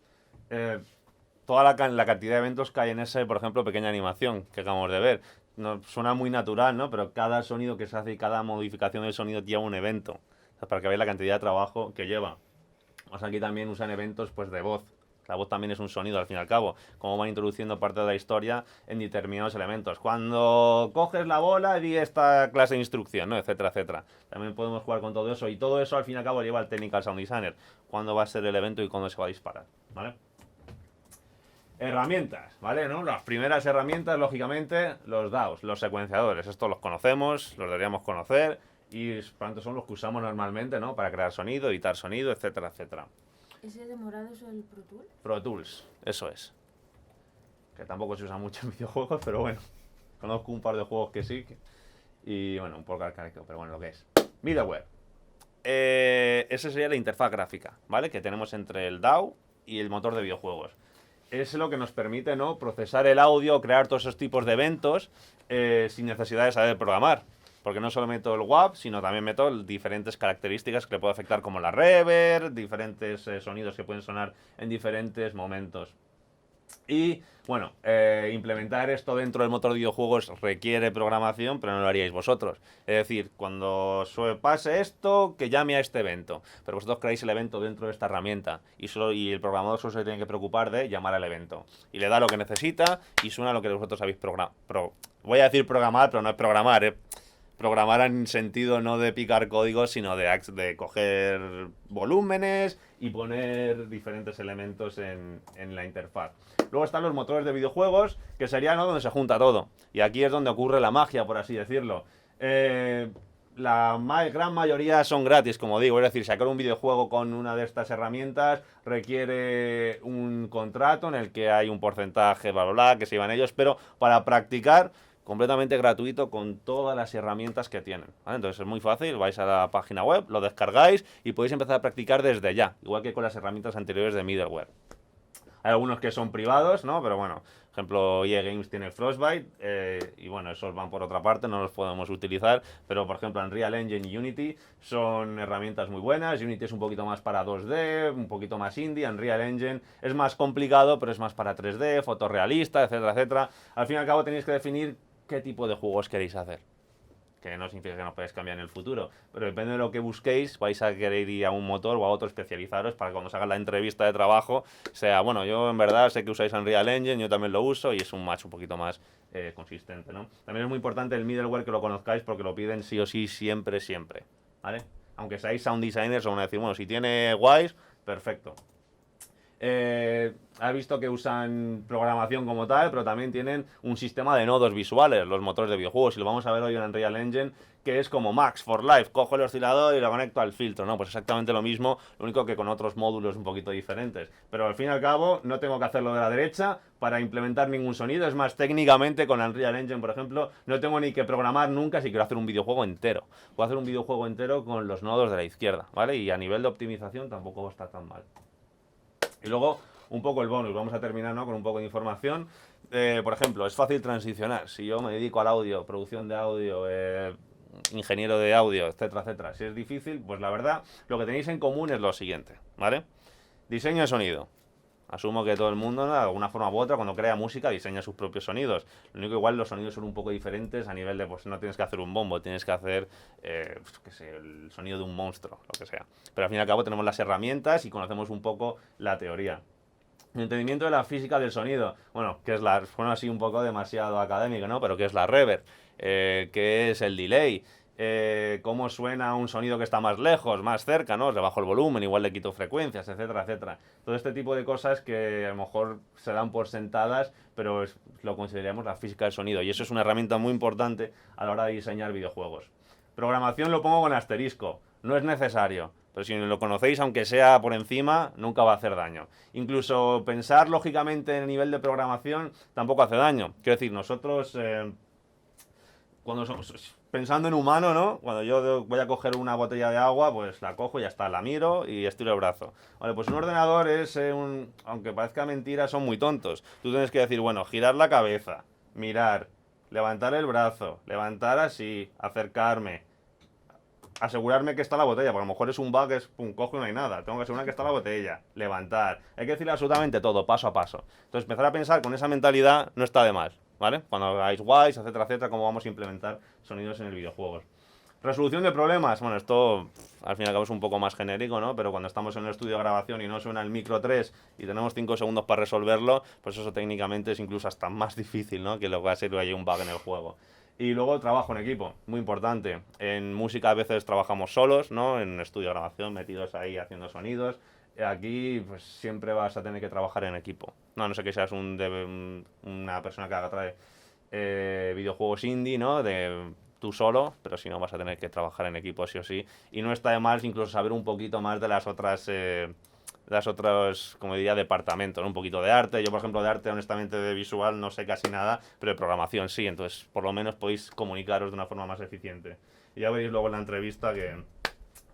Toda la cantidad de eventos que hay en ese, por ejemplo, pequeña animación que acabamos de ver. No, suena muy natural, ¿no? Pero cada sonido que se hace y cada modificación del sonido lleva un evento. O sea, para que veáis la cantidad de trabajo que lleva. O sea, aquí también usan eventos pues de voz. La voz también es un sonido, al fin y al cabo. Cómo van introduciendo parte de la historia en determinados elementos. Cuando coges la bola, di esta clase de instrucción, ¿no? Etcétera, etcétera. También podemos jugar con todo eso. Y todo eso, al fin y al cabo, lleva el Technical Sound Designer. Cuándo va a ser el evento y cuándo se va a disparar, ¿vale? Herramientas, ¿vale? ¿No? Las primeras herramientas, lógicamente, los DAWs, los secuenciadores. Estos los conocemos, los deberíamos conocer. Y por tanto son los que usamos normalmente, ¿no? Para crear sonido, editar sonido, etcétera, etcétera. ¿Ese de morado es el Pro Tools? Pro Tools, eso es. Que tampoco se usa mucho en videojuegos, pero bueno. Conozco un par de juegos que sí. Y bueno, un poco arcaico, pero bueno, lo que es. Middleware. Esa sería la interfaz gráfica, ¿vale? Que tenemos entre el DAW y el motor de videojuegos. Es lo que nos permite, ¿no? Procesar el audio, crear todos esos tipos de eventos sin necesidad de saber programar. Porque no solo meto el WAV, sino también meto diferentes características que le puedo afectar, como la reverb, diferentes sonidos que pueden sonar en diferentes momentos. Y, bueno, implementar esto dentro del motor de videojuegos requiere programación, pero no lo haríais vosotros. Es decir, cuando pase esto, que llame a este evento. Pero vosotros creáis el evento dentro de esta herramienta. Y el programador solo se tiene que preocupar de llamar al evento. Y le da lo que necesita y suena lo que vosotros habéis programado. Voy a decir programar, pero no es programar, Programar en sentido no de picar códigos, sino de coger volúmenes y poner diferentes elementos en la interfaz. Luego están los motores de videojuegos, que sería, ¿no?, donde se junta todo. Y aquí es donde ocurre la magia, por así decirlo. La gran mayoría son gratis, como digo. Es decir, sacar un videojuego con una de estas herramientas requiere un contrato en el que hay un porcentaje, bla, bla, bla, que se llevan ellos, pero para practicar, completamente gratuito con todas las herramientas que tienen, ¿vale? Entonces es muy fácil, vais a la página web, lo descargáis y podéis empezar a practicar desde ya, igual que con las herramientas anteriores de middleware. Hay algunos que son privados, ¿no? Pero bueno, por ejemplo, EA Games tiene Frostbite y bueno, esos van por otra parte, no los podemos utilizar, pero por ejemplo Unreal Engine y Unity son herramientas muy buenas. Unity es un poquito más para 2D, un poquito más indie. Unreal Engine es más complicado, pero es más para 3D, fotorrealista, etcétera, etcétera. Al fin y al cabo tenéis que definir qué tipo de juegos queréis hacer. que no significa que no podáis cambiar en el futuro, pero depende de lo que busquéis, vais a querer ir a un motor o a otro, especializaros para que cuando se haga la entrevista de trabajo sea, bueno, yo en verdad sé que usáis Unreal Engine, yo también lo uso y es un match un poquito más consistente, ¿no? También es muy importante el middleware que lo conozcáis porque lo piden sí o sí siempre, ¿vale? Aunque seáis sound designers, os van a decir, bueno, si tiene Wise, perfecto. Has visto que usan programación como tal, pero también tienen un sistema de nodos visuales, los motores de videojuegos, y lo vamos a ver hoy en Unreal Engine, que es como Max for Life, cojo el oscilador y lo conecto al filtro, ¿no? Pues exactamente lo mismo, lo único que con otros módulos un poquito diferentes. Pero al fin y al cabo, no tengo que hacerlo de la derecha para implementar ningún sonido, es más, técnicamente con Unreal Engine, por ejemplo, no tengo ni que programar nunca si quiero hacer un videojuego entero. Puedo hacer un videojuego entero con los nodos de la izquierda, ¿vale? Y a nivel de optimización tampoco está tan mal. Y luego, un poco el bonus, vamos a terminar, ¿no?, con un poco de información. Por ejemplo, es fácil transicionar. Si yo me dedico al audio, producción de audio, ingeniero de audio, etcétera, etcétera. Si es difícil, pues la verdad, lo que tenéis en común es lo siguiente, ¿vale? Diseño de sonido. Asumo que todo el mundo, ¿no?, de alguna forma u otra, cuando crea música, diseña sus propios sonidos. Lo único, igual los sonidos son un poco diferentes a nivel de, pues no tienes que hacer un bombo, tienes que hacer, qué sé, el sonido de un monstruo, lo que sea. Pero al fin y al cabo tenemos las herramientas y conocemos un poco la teoría. El entendimiento de la física del sonido. Bueno, que es la, suena así un poco demasiado académico, ¿no? Pero ¿qué es la reverb? ¿Qué es el delay? Cómo suena un sonido que está más lejos, más cerca, ¿no? Le bajo el volumen, igual le quito frecuencias, etcétera, etcétera. Todo este tipo de cosas que a lo mejor se dan por sentadas, pero lo consideramos la física del sonido. Y eso es una herramienta muy importante a la hora de diseñar videojuegos. Programación lo pongo con asterisco. No es necesario. Pero si lo conocéis, aunque sea por encima, nunca va a hacer daño. Incluso pensar lógicamente en el nivel de programación tampoco hace daño. Quiero decir, nosotros... cuando somos, pensando en humano, ¿no? Cuando yo voy a coger una botella de agua, pues la cojo y ya está, la miro y estiro el brazo. Vale, pues un ordenador es aunque parezca mentira, son muy tontos. Tú tienes que decir, bueno, girar la cabeza, mirar, levantar el brazo, levantar así, acercarme, asegurarme que está la botella, porque a lo mejor es un bug, es pum, cojo y no hay nada. Tengo que asegurar que está la botella, levantar. Hay que decir absolutamente todo, paso a paso. Entonces, empezar a pensar con esa mentalidad no está de más, ¿vale? Cuando hagáis Wise, etcétera, etcétera, cómo vamos a implementar sonidos en el videojuego. Resolución de problemas. Bueno, esto al fin y al cabo es un poco más genérico, ¿no? Pero cuando estamos en el estudio de grabación y no suena el micro 3 y tenemos 5 segundos para resolverlo, pues eso técnicamente es incluso hasta más difícil, ¿no?, que lo que va a ser que haya un bug en el juego. Y luego trabajo en equipo, muy importante. En música a veces trabajamos solos, ¿no? En estudio de grabación, metidos ahí haciendo sonidos. Aquí pues siempre vas a tener que trabajar en equipo. No sé que seas una persona que haga videojuegos indie, ¿no? De tú solo, pero si no vas a tener que trabajar en equipo sí o sí. Y no está de más incluso saber un poquito más de las otras, como diría, departamentos, ¿no? Un poquito de arte. Yo, por ejemplo, de arte, honestamente, de visual no sé casi nada, pero de programación sí. Entonces, por lo menos podéis comunicaros de una forma más eficiente. Y ya veréis luego en la entrevista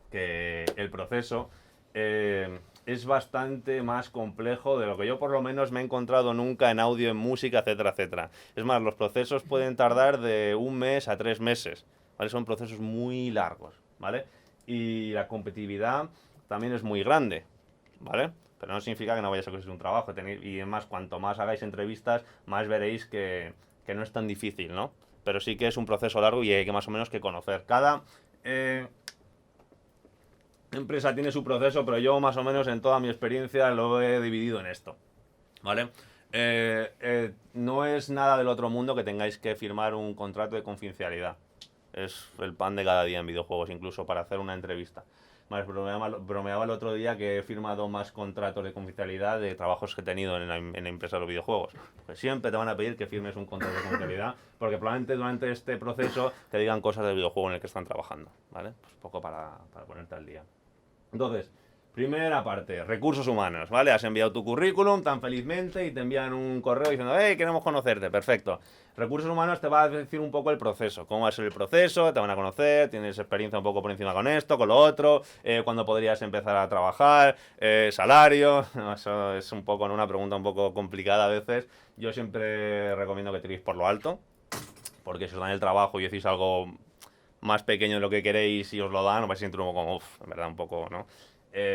que el proceso es bastante más complejo de lo que yo por lo menos me he encontrado nunca en audio, en música, etcétera, etcétera. Es más, los procesos pueden tardar de 1 mes a 3 meses, ¿vale? Son procesos muy largos, ¿vale? Y la competitividad también es muy grande, ¿vale? Pero no significa que no vayáis a conseguir un trabajo. Y además, cuanto más hagáis entrevistas, más veréis que no es tan difícil, ¿no? Pero sí que es un proceso largo y hay que más o menos que conocer. Cada empresa tiene su proceso, pero yo más o menos en toda mi experiencia lo he dividido en esto, ¿vale? No es nada del otro mundo que tengáis que firmar un contrato de confidencialidad. Es el pan de cada día en videojuegos, incluso para hacer una entrevista. Vale, bromeaba el otro día que he firmado más contratos de confidencialidad de trabajos que he tenido en la empresa de los videojuegos. Pues siempre te van a pedir que firmes un contrato de confidencialidad, porque probablemente durante este proceso te digan cosas del videojuego en el que están trabajando, ¿vale? Pues un poco para ponerte al día. Entonces, primera parte, recursos humanos, ¿vale? Has enviado tu currículum tan felizmente y te envían un correo diciendo, queremos conocerte, perfecto. Recursos humanos te va a decir un poco el proceso, cómo va a ser el proceso, te van a conocer, tienes experiencia un poco por encima con esto, con lo otro, cuándo podrías empezar a trabajar, salario, eso es un poco una pregunta un poco complicada a veces. Yo siempre recomiendo que tiréis por lo alto, porque si os dan el trabajo y decís algo más pequeño de lo que queréis y os lo dan, os vais a sentir un poco como, en verdad, un poco, ¿no?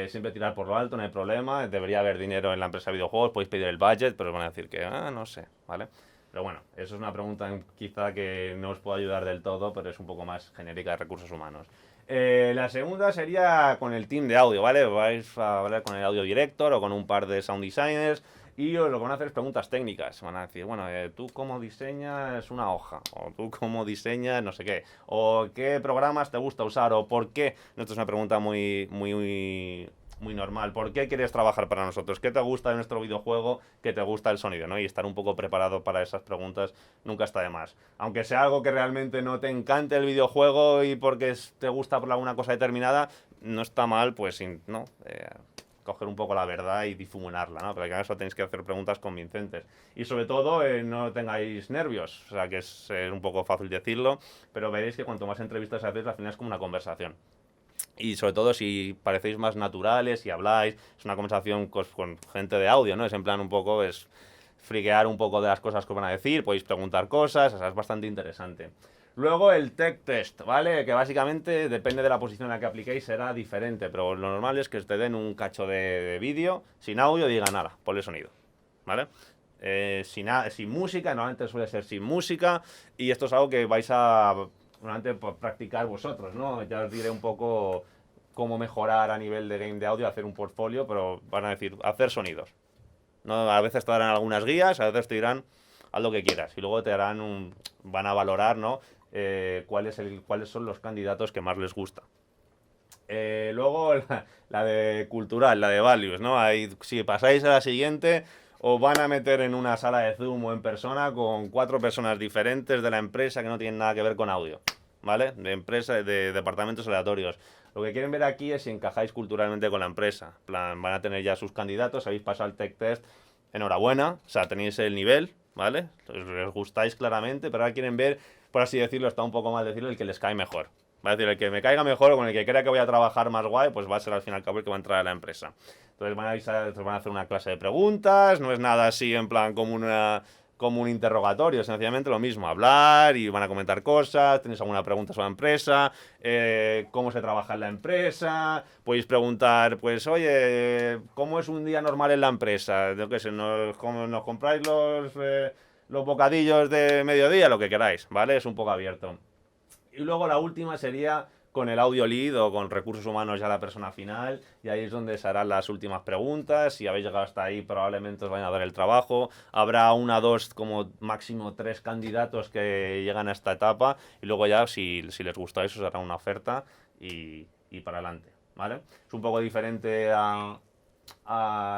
Siempre tirar por lo alto, no hay problema. Debería haber dinero en la empresa de videojuegos, podéis pedir el budget, pero os van a decir que, no sé, ¿vale? Pero bueno, eso es una pregunta quizá que no os puedo ayudar del todo, pero es un poco más genérica de recursos humanos. La segunda sería con el team de audio, ¿vale? Vais a hablar con el audio director o con un par de sound designers y os lo van a hacer preguntas técnicas. Van a decir, bueno, ¿tú cómo diseñas una hoja? O ¿tú cómo diseñas no sé qué? O ¿qué programas te gusta usar? O ¿por qué? Esto es una pregunta muy normal. ¿Por qué quieres trabajar para nosotros? ¿Qué te gusta de nuestro videojuego? ¿Qué te gusta el sonido? ¿No? Y estar un poco preparado para esas preguntas nunca está de más. Aunque sea algo que realmente no te encante el videojuego y porque te gusta por alguna cosa determinada, no está mal, pues, ¿no? Coger un poco la verdad y difuminarla, ¿no? Pero en eso tenéis que hacer preguntas convincentes. Y sobre todo, no tengáis nervios. O sea, que es un poco fácil decirlo, pero veréis que cuanto más entrevistas hacéis, al final es como una conversación. Y sobre todo si parecéis más naturales, si habláis, es una conversación con gente de audio, ¿no? Es en plan un poco, es friquear un poco de las cosas que os van a decir, podéis preguntar cosas, o sea, es bastante interesante. Luego el tech test, ¿vale? Que básicamente depende de la posición en la que apliquéis, será diferente, pero lo normal es que te den un cacho de vídeo sin audio y digan nada, ponle sonido, ¿vale? Sin música, normalmente suele ser sin música, y esto es algo que vais a normalmente practicar vosotros, ¿no? Ya os diré un poco cómo mejorar a nivel de game de audio, hacer un portfolio, pero van a decir, hacer sonidos. ¿No? A veces te darán algunas guías, a veces te dirán, haz lo que quieras, y luego te darán van a valorar, ¿no? Cuáles son los candidatos que más les gusta. Luego la de cultural, la de values, ¿no? Ahí, si pasáis a la siguiente, os van a meter en una sala de Zoom o en persona con 4 personas diferentes de la empresa que no tienen nada que ver con audio, ¿vale? De departamentos aleatorios. Lo que quieren ver aquí es si encajáis culturalmente con la empresa. Plan, van a tener ya sus candidatos, habéis pasado el tech test, enhorabuena, o sea, tenéis el nivel, ¿vale? Les gustáis claramente, pero ahora quieren ver, por así decirlo, está un poco mal decirlo, el que les cae mejor. Va a decir, el que me caiga mejor o con el que crea que voy a trabajar más guay, pues va a ser al fin y al cabo el que va a entrar a la empresa. Entonces van a hacer una clase de preguntas, no es nada así en plan como un interrogatorio, sencillamente lo mismo, hablar y van a comentar cosas, tenéis alguna pregunta sobre la empresa, cómo se trabaja en la empresa, podéis preguntar, pues, oye, ¿cómo es un día normal en la empresa? Yo qué sé, ¿nos compráis los bocadillos de mediodía? Lo que queráis, ¿vale? Es un poco abierto. Y luego la última sería con el audio lead o con recursos humanos ya la persona final, y ahí es donde se harán las últimas preguntas. Si habéis llegado hasta ahí, probablemente os vayan a dar el trabajo. Habrá 1, 2, como máximo 3 candidatos que llegan a esta etapa, y luego ya, si les gusta eso, os hará una oferta y para adelante, ¿vale? Es un poco diferente a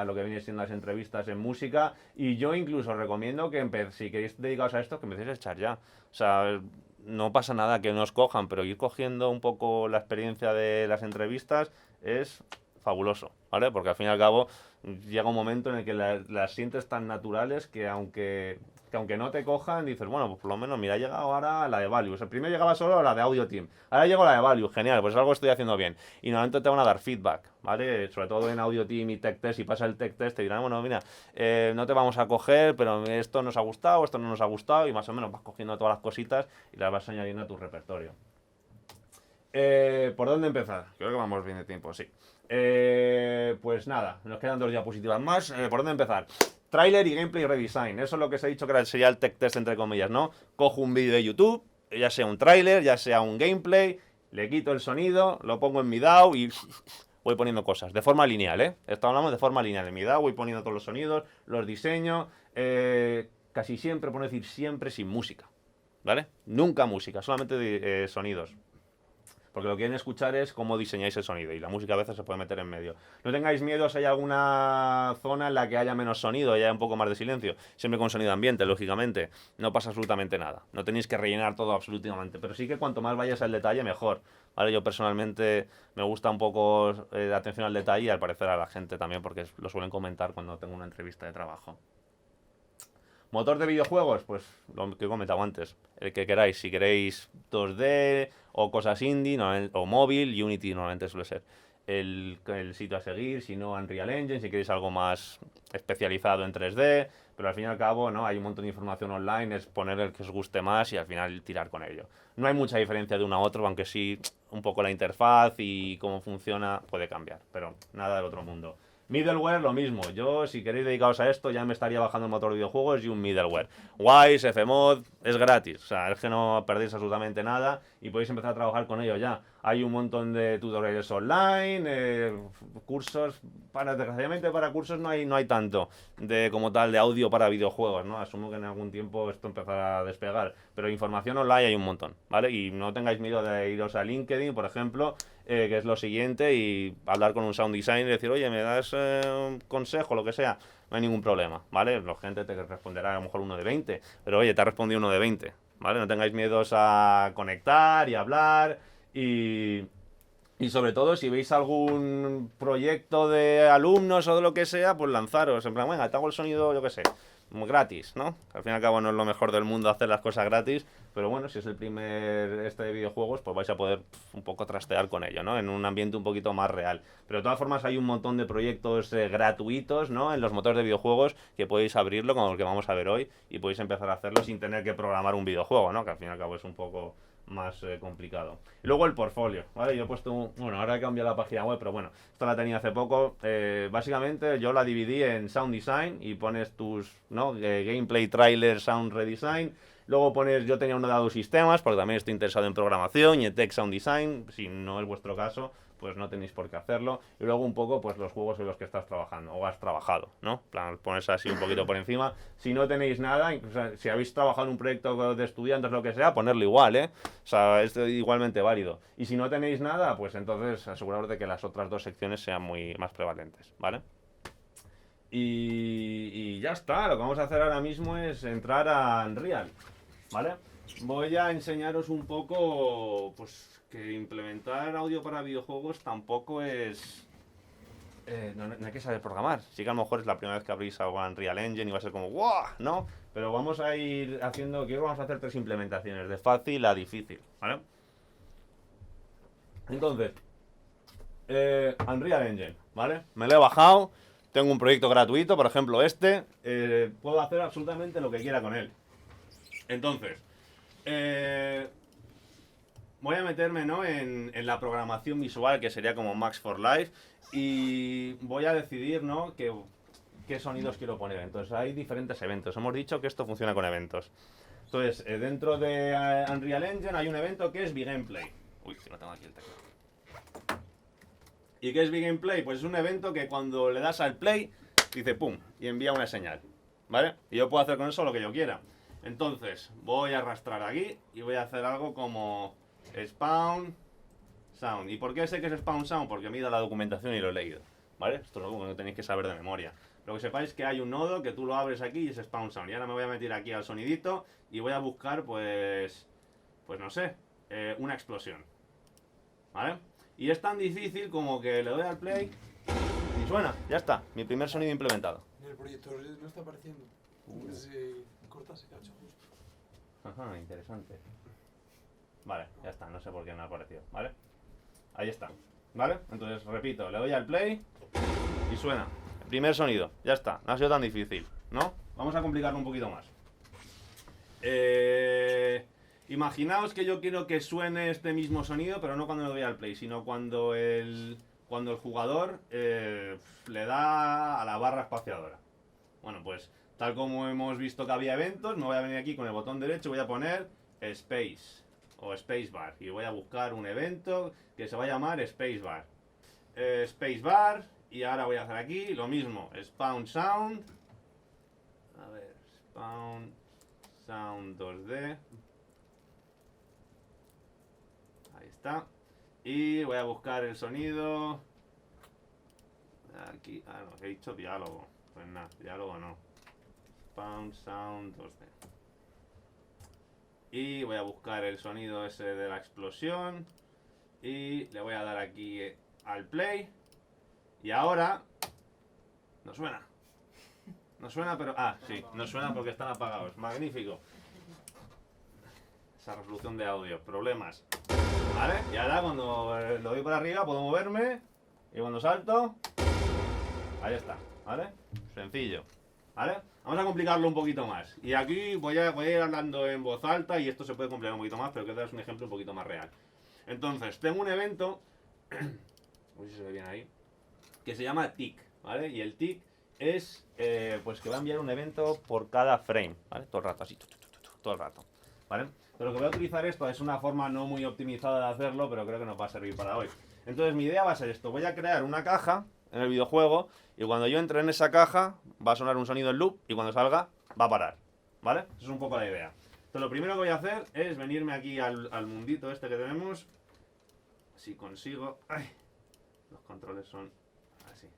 lo que viene siendo las entrevistas en música, y yo incluso os recomiendo que si queréis dedicaros a esto, que empecéis a echar ya. O sea, no pasa nada que no os cojan, pero ir cogiendo un poco la experiencia de las entrevistas es fabuloso, ¿vale? Porque al fin y al cabo llega un momento en el que las sientes tan naturales que aunque no te cojan, dices, bueno, pues por lo menos, mira, ha llegado ahora la de Values. El primero llegaba solo la de Audio Team. Ahora llegó la de Values, genial, pues algo estoy haciendo bien. Y normalmente te van a dar feedback, ¿vale? Sobre todo en Audio Team y Tech Test, si pasa el Tech Test, te dirán, bueno, mira, no te vamos a coger, pero esto nos ha gustado, esto no nos ha gustado, y más o menos vas cogiendo todas las cositas y las vas añadiendo a tu repertorio. ¿Por dónde empezar? Creo que vamos bien de tiempo, sí. Pues nada, nos quedan 2 diapositivas más. ¿Por dónde empezar? Trailer y gameplay redesign. Eso es lo que os he dicho que sería el tech test, entre comillas, ¿no? Cojo un vídeo de YouTube, ya sea un trailer, ya sea un gameplay, le quito el sonido, lo pongo en mi DAW y voy poniendo cosas. De forma lineal, ¿eh? Esto hablamos de forma lineal. En mi DAW voy poniendo todos los sonidos, los diseño. Casi siempre, por no decir siempre, sin música, ¿vale? Nunca música, solamente sonidos. Porque lo que quieren escuchar es cómo diseñáis el sonido, y la música a veces se puede meter en medio. No tengáis miedo si hay alguna zona en la que haya menos sonido, haya un poco más de silencio. Siempre con sonido ambiente, lógicamente. No pasa absolutamente nada. No tenéis que rellenar todo absolutamente. Pero sí que cuanto más vayas al detalle, mejor, ¿vale? Yo personalmente me gusta un poco la atención al detalle, y al parecer a la gente también, porque lo suelen comentar cuando tengo una entrevista de trabajo. Motor de videojuegos, pues lo que he comentado antes, el que queráis. Si queréis 2D o cosas indie o móvil, Unity normalmente suele ser el sitio a seguir. Si no, Unreal Engine, si queréis algo más especializado en 3D. Pero al fin y al cabo, ¿no? Hay un montón de información online, es poner el que os guste más y al final tirar con ello. No hay mucha diferencia de uno a otro, aunque sí un poco la interfaz y cómo funciona puede cambiar, pero nada del otro mundo. Middleware lo mismo. Yo, si queréis dedicaros a esto, ya me estaría bajando el motor de videojuegos y un middleware. Wise, Fmod, es gratis. O sea, es que no perdéis absolutamente nada y podéis empezar a trabajar con ello ya. Hay un montón de tutoriales online, cursos. Desgraciadamente para cursos no hay tanto de como tal de audio para videojuegos, ¿no? Asumo que en algún tiempo esto empezará a despegar. Pero información online hay un montón, ¿vale? Y no tengáis miedo de iros a LinkedIn, por ejemplo, que es lo siguiente, y hablar con un sound designer y decir, oye, ¿me das un consejo, lo que sea? No hay ningún problema, ¿vale? La gente te responderá a lo mejor uno de 20, pero oye, te ha respondido uno de 20, ¿vale? No tengáis miedos a conectar y hablar y sobre todo, si veis algún proyecto de alumnos o de lo que sea, pues lanzaros, en plan, venga, te hago el sonido, yo qué sé, gratis, ¿no? Al fin y al cabo no es lo mejor del mundo hacer las cosas gratis, pero bueno, si es el primer de videojuegos, pues vais a poder un poco trastear con ello, ¿no? En un ambiente un poquito más real. Pero de todas formas hay un montón de proyectos gratuitos, ¿no? En los motores de videojuegos que podéis abrirlo, como el que vamos a ver hoy, y podéis empezar a hacerlo sin tener que programar un videojuego, ¿no? Que al fin y al cabo es un poco más complicado. Y luego el portfolio, ¿vale? Yo he puesto bueno, ahora he cambiado la página web, pero bueno, esta la tenía hace poco. Básicamente yo la dividí en sound design y pones tus, ¿no? Gameplay, trailer, sound redesign. Luego pones, yo tenía uno de sistemas, porque también estoy interesado en programación y en tech sound design. Si no es vuestro caso, pues no tenéis por qué hacerlo. Y luego un poco, pues los juegos en los que estás trabajando o has trabajado, ¿no? Plan, pones así un poquito por encima. Si no tenéis nada, incluso si habéis trabajado en un proyecto de estudiantes, lo que sea, ponerlo igual, ¿eh? O sea, es igualmente válido. Y si no tenéis nada, pues entonces aseguraros de que las otras dos secciones sean más prevalentes, ¿vale? Y ya está, lo que vamos a hacer ahora mismo es entrar a Unreal, ¿vale? Voy a enseñaros un poco, pues, que implementar audio para videojuegos tampoco es... no hay que saber programar. Sí que a lo mejor es la primera vez que abrís a Unreal Engine y va a ser como ¡guau! ¿No? Pero vamos a ir haciendo... Creo que vamos a hacer 3 implementaciones, de fácil a difícil, ¿vale? Entonces, Unreal Engine, ¿vale? Me lo he bajado, tengo un proyecto gratuito, por ejemplo puedo hacer absolutamente lo que quiera con él. Entonces, voy a meterme, ¿no? en la programación visual, que sería como Max for Life, y voy a decidir, ¿no? qué sonidos quiero poner. Entonces hay diferentes eventos. Hemos dicho que esto funciona con eventos. Entonces, dentro de Unreal Engine hay un evento que es Big Gameplay. Uy, que no tengo aquí el teclado. ¿Y qué es Big Gameplay? Pues es un evento que cuando le das al play, dice pum, y envía una señal, ¿vale? Y yo puedo hacer con eso lo que yo quiera. Entonces, voy a arrastrar aquí y voy a hacer algo como Spawn Sound. ¿Y por qué sé que es Spawn Sound? Porque me he ido a la documentación y lo he leído, ¿vale? Esto es algo que no tenéis que saber de memoria. Lo que sepáis es que hay un nodo que tú lo abres aquí y es Spawn Sound. Y ahora me voy a meter aquí al sonidito y voy a buscar, pues no sé, una explosión, ¿vale? Y es tan difícil como que le doy al play y suena, ya está, mi primer sonido implementado. En el proyector no está apareciendo. Se corta, se cacha justo. Ajá, interesante. Vale, ya está, no sé por qué no ha aparecido, ¿vale? Ahí está, ¿vale? Entonces, repito, le doy al play y suena. El primer sonido, ya está, no ha sido tan difícil, ¿no? Vamos a complicarlo un poquito más. Imaginaos que yo quiero que suene este mismo sonido, pero no cuando le doy al play, sino cuando el jugador le da a la barra espaciadora. Bueno, pues tal como hemos visto que había eventos, me voy a venir aquí con el botón derecho y voy a poner Space o Spacebar y voy a buscar un evento que se va a llamar Spacebar. Spacebar, y ahora voy a hacer aquí lo mismo, Spawn Sound. A ver, Spawn Sound 2D. Ahí está. Y voy a buscar el sonido. Aquí, no, he dicho diálogo. Pues nada, diálogo no. Spawn Sound 2D. Y voy a buscar el sonido ese de la explosión. Y le voy a dar aquí al play. Y ahora... No suena. No suena, pero... Ah, sí, no suena porque están apagados. Magnífico. Esa resolución de audio. Problemas. ¿Vale? Y ahora cuando lo doy para arriba puedo moverme. Y cuando salto... Ahí está. ¿Vale? Sencillo. ¿Vale? Vamos a complicarlo un poquito más. Y aquí voy a ir hablando en voz alta y esto se puede complicar un poquito más, pero quiero daros un ejemplo un poquito más real. Entonces, tengo un evento... No sé si se ve bien ahí. Que se llama Tick, ¿vale? Y el tick es pues que va a enviar un evento por cada frame, ¿vale? Todo el rato, así, todo el rato, ¿vale? Pero lo que voy a utilizar esto es una forma no muy optimizada de hacerlo, pero creo que nos va a servir para hoy. Entonces mi idea va a ser esto, voy a crear una caja en el videojuego y cuando yo entre en esa caja va a sonar un sonido en loop y cuando salga va a parar, ¿vale? Esa es un poco la idea. Entonces lo primero que voy a hacer es venirme aquí al mundito este que tenemos. Si consigo... ¡Ay! Los controles son así.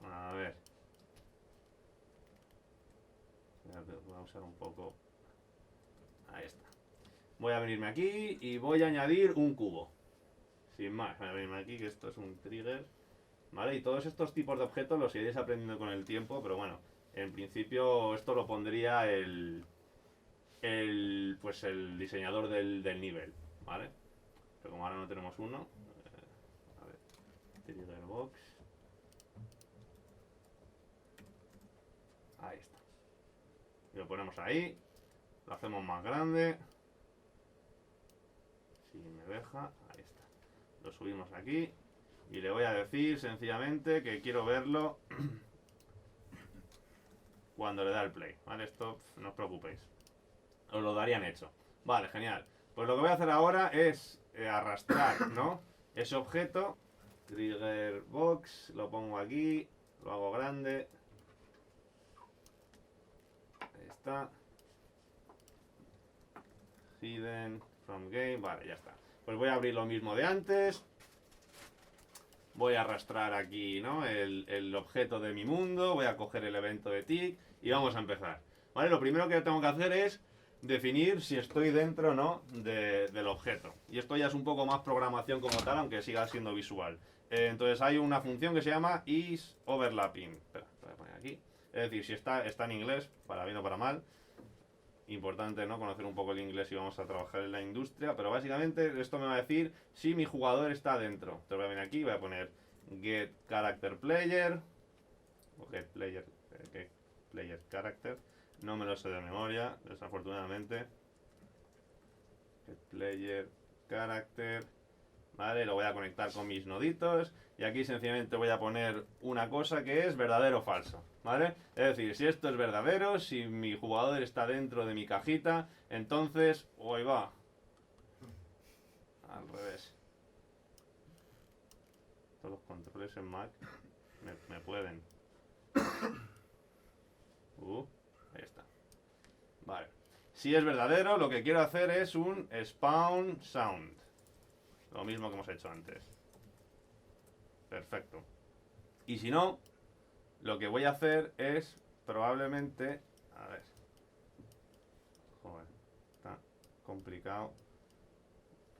A ver. Voy a usar un poco... Ahí está. Voy a venirme aquí y voy a añadir un cubo. Sin más, voy a venirme aquí, que esto es un trigger. ¿Vale? Y todos estos tipos de objetos los iréis aprendiendo con el tiempo, pero bueno, en principio esto lo pondría el diseñador del nivel, ¿vale? Pero como ahora no tenemos uno, a ver, trigger box. Ahí está. Y lo ponemos ahí, lo hacemos más grande. Si me deja, ahí está. Lo subimos aquí y le voy a decir sencillamente que quiero verlo cuando le da el play, ¿vale? Esto no os preocupéis, os lo darían hecho. Vale, genial. Pues lo que voy a hacer ahora es arrastrar, ¿no? Ese objeto, trigger box, lo pongo aquí, lo hago grande. Ahí está. Hidden from game, vale, ya está. Pues voy a abrir lo mismo de antes. Voy a arrastrar aquí, ¿no? El objeto de mi mundo, voy a coger el evento de tick y vamos a empezar. ¿Vale? Lo primero que tengo que hacer es definir si estoy dentro o no del objeto. Y esto ya es un poco más programación como tal, aunque siga siendo visual. Entonces hay una función que se llama isOverlapping. Espera, voy a poner aquí. Es decir, si está en inglés, para bien o para mal. Importante, ¿no? Conocer un poco el inglés si vamos a trabajar en la industria, pero básicamente esto me va a decir si mi jugador está dentro. Entonces voy a venir aquí, voy a poner get character player o get player character. No me lo sé de memoria, desafortunadamente. Get player character. Vale, lo voy a conectar con mis noditos y aquí sencillamente voy a poner una cosa que es verdadero o falso, ¿vale? Es decir, si esto es verdadero, si mi jugador está dentro de mi cajita, entonces, hoy va, al revés. Todos los controles en Mac me pueden. Ahí está. Vale. Si es verdadero, lo que quiero hacer es un spawn sound. Lo mismo que hemos hecho antes. Perfecto. Y si no, lo que voy a hacer es probablemente... A ver. Joder, está complicado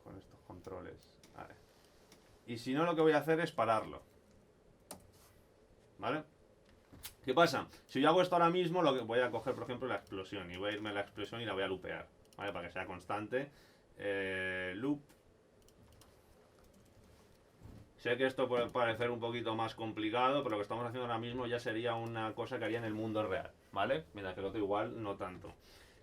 con estos controles. A ver. Y si no, lo que voy a hacer es pararlo. ¿Vale? ¿Qué pasa? Si yo hago esto ahora mismo, lo que voy a coger, por ejemplo, la explosión. Y voy a irme a la explosión y la voy a loopear. ¿Vale? Para que sea constante. Loop. Sé que esto puede parecer un poquito más complicado, pero lo que estamos haciendo ahora mismo ya sería una cosa que haría en el mundo real, ¿vale? Mientras que el otro igual no tanto.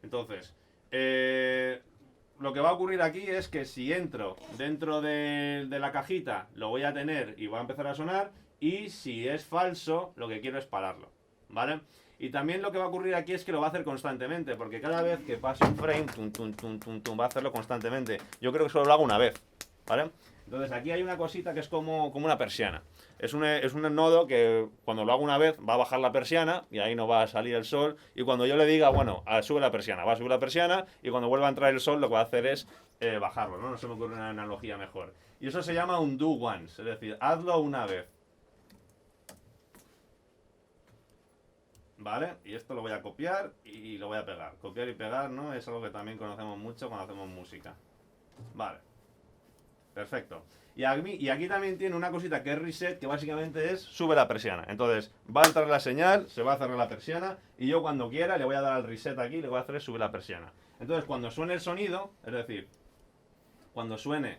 Entonces, lo que va a ocurrir aquí es que si entro dentro de la cajita, lo voy a tener y va a empezar a sonar, y si es falso, lo que quiero es pararlo, ¿vale? Y también lo que va a ocurrir aquí es que lo va a hacer constantemente, porque cada vez que pase un frame, va a hacerlo constantemente. Yo creo que solo lo hago una vez, ¿vale? Entonces aquí hay una cosita que es como una persiana. Es un nodo que cuando lo hago una vez va a bajar la persiana y ahí no va a salir el sol. Y cuando yo le diga, bueno, sube la persiana, va a subir la persiana y cuando vuelva a entrar el sol lo que va a hacer es bajarlo, ¿no? No se me ocurre una analogía mejor. Y eso se llama un do once, es decir, hazlo una vez. ¿Vale? Y esto lo voy a copiar y lo voy a pegar. Copiar y pegar, ¿no? Es algo que también conocemos mucho cuando hacemos música. Vale. Perfecto. Y aquí también tiene una cosita que es reset, que básicamente es sube la persiana. Entonces va a entrar la señal, se va a cerrar la persiana y yo cuando quiera le voy a dar al reset aquí y le voy a hacer es subir la persiana. Entonces cuando suene el sonido, es decir, cuando suene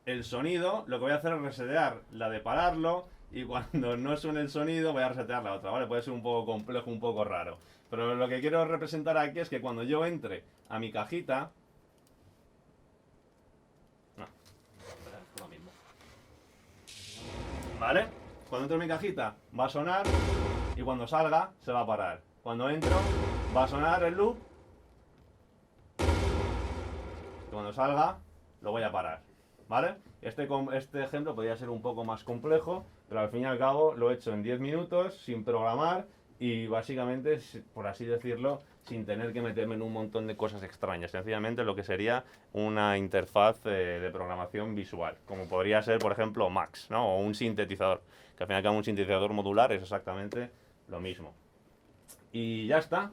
el sonido, lo que voy a hacer es resetear la de pararlo y cuando no suene el sonido voy a resetear la otra, ¿vale? Puede ser un poco complejo, un poco raro. Pero lo que quiero representar aquí es que cuando yo entre a mi cajita... ¿vale? Cuando entro en mi cajita va a sonar y cuando salga se va a parar. Cuando entro va a sonar el loop y cuando salga lo voy a parar, ¿vale? Este ejemplo podría ser un poco más complejo, pero al fin y al cabo lo he hecho en 10 minutos sin programar y básicamente, por así decirlo, sin tener que meterme en un montón de cosas extrañas. Sencillamente lo que sería una interfaz de programación visual, como podría ser, por ejemplo, Max, ¿no? O un sintetizador, que al fin y al cabo un sintetizador modular es exactamente lo mismo. Y ya está.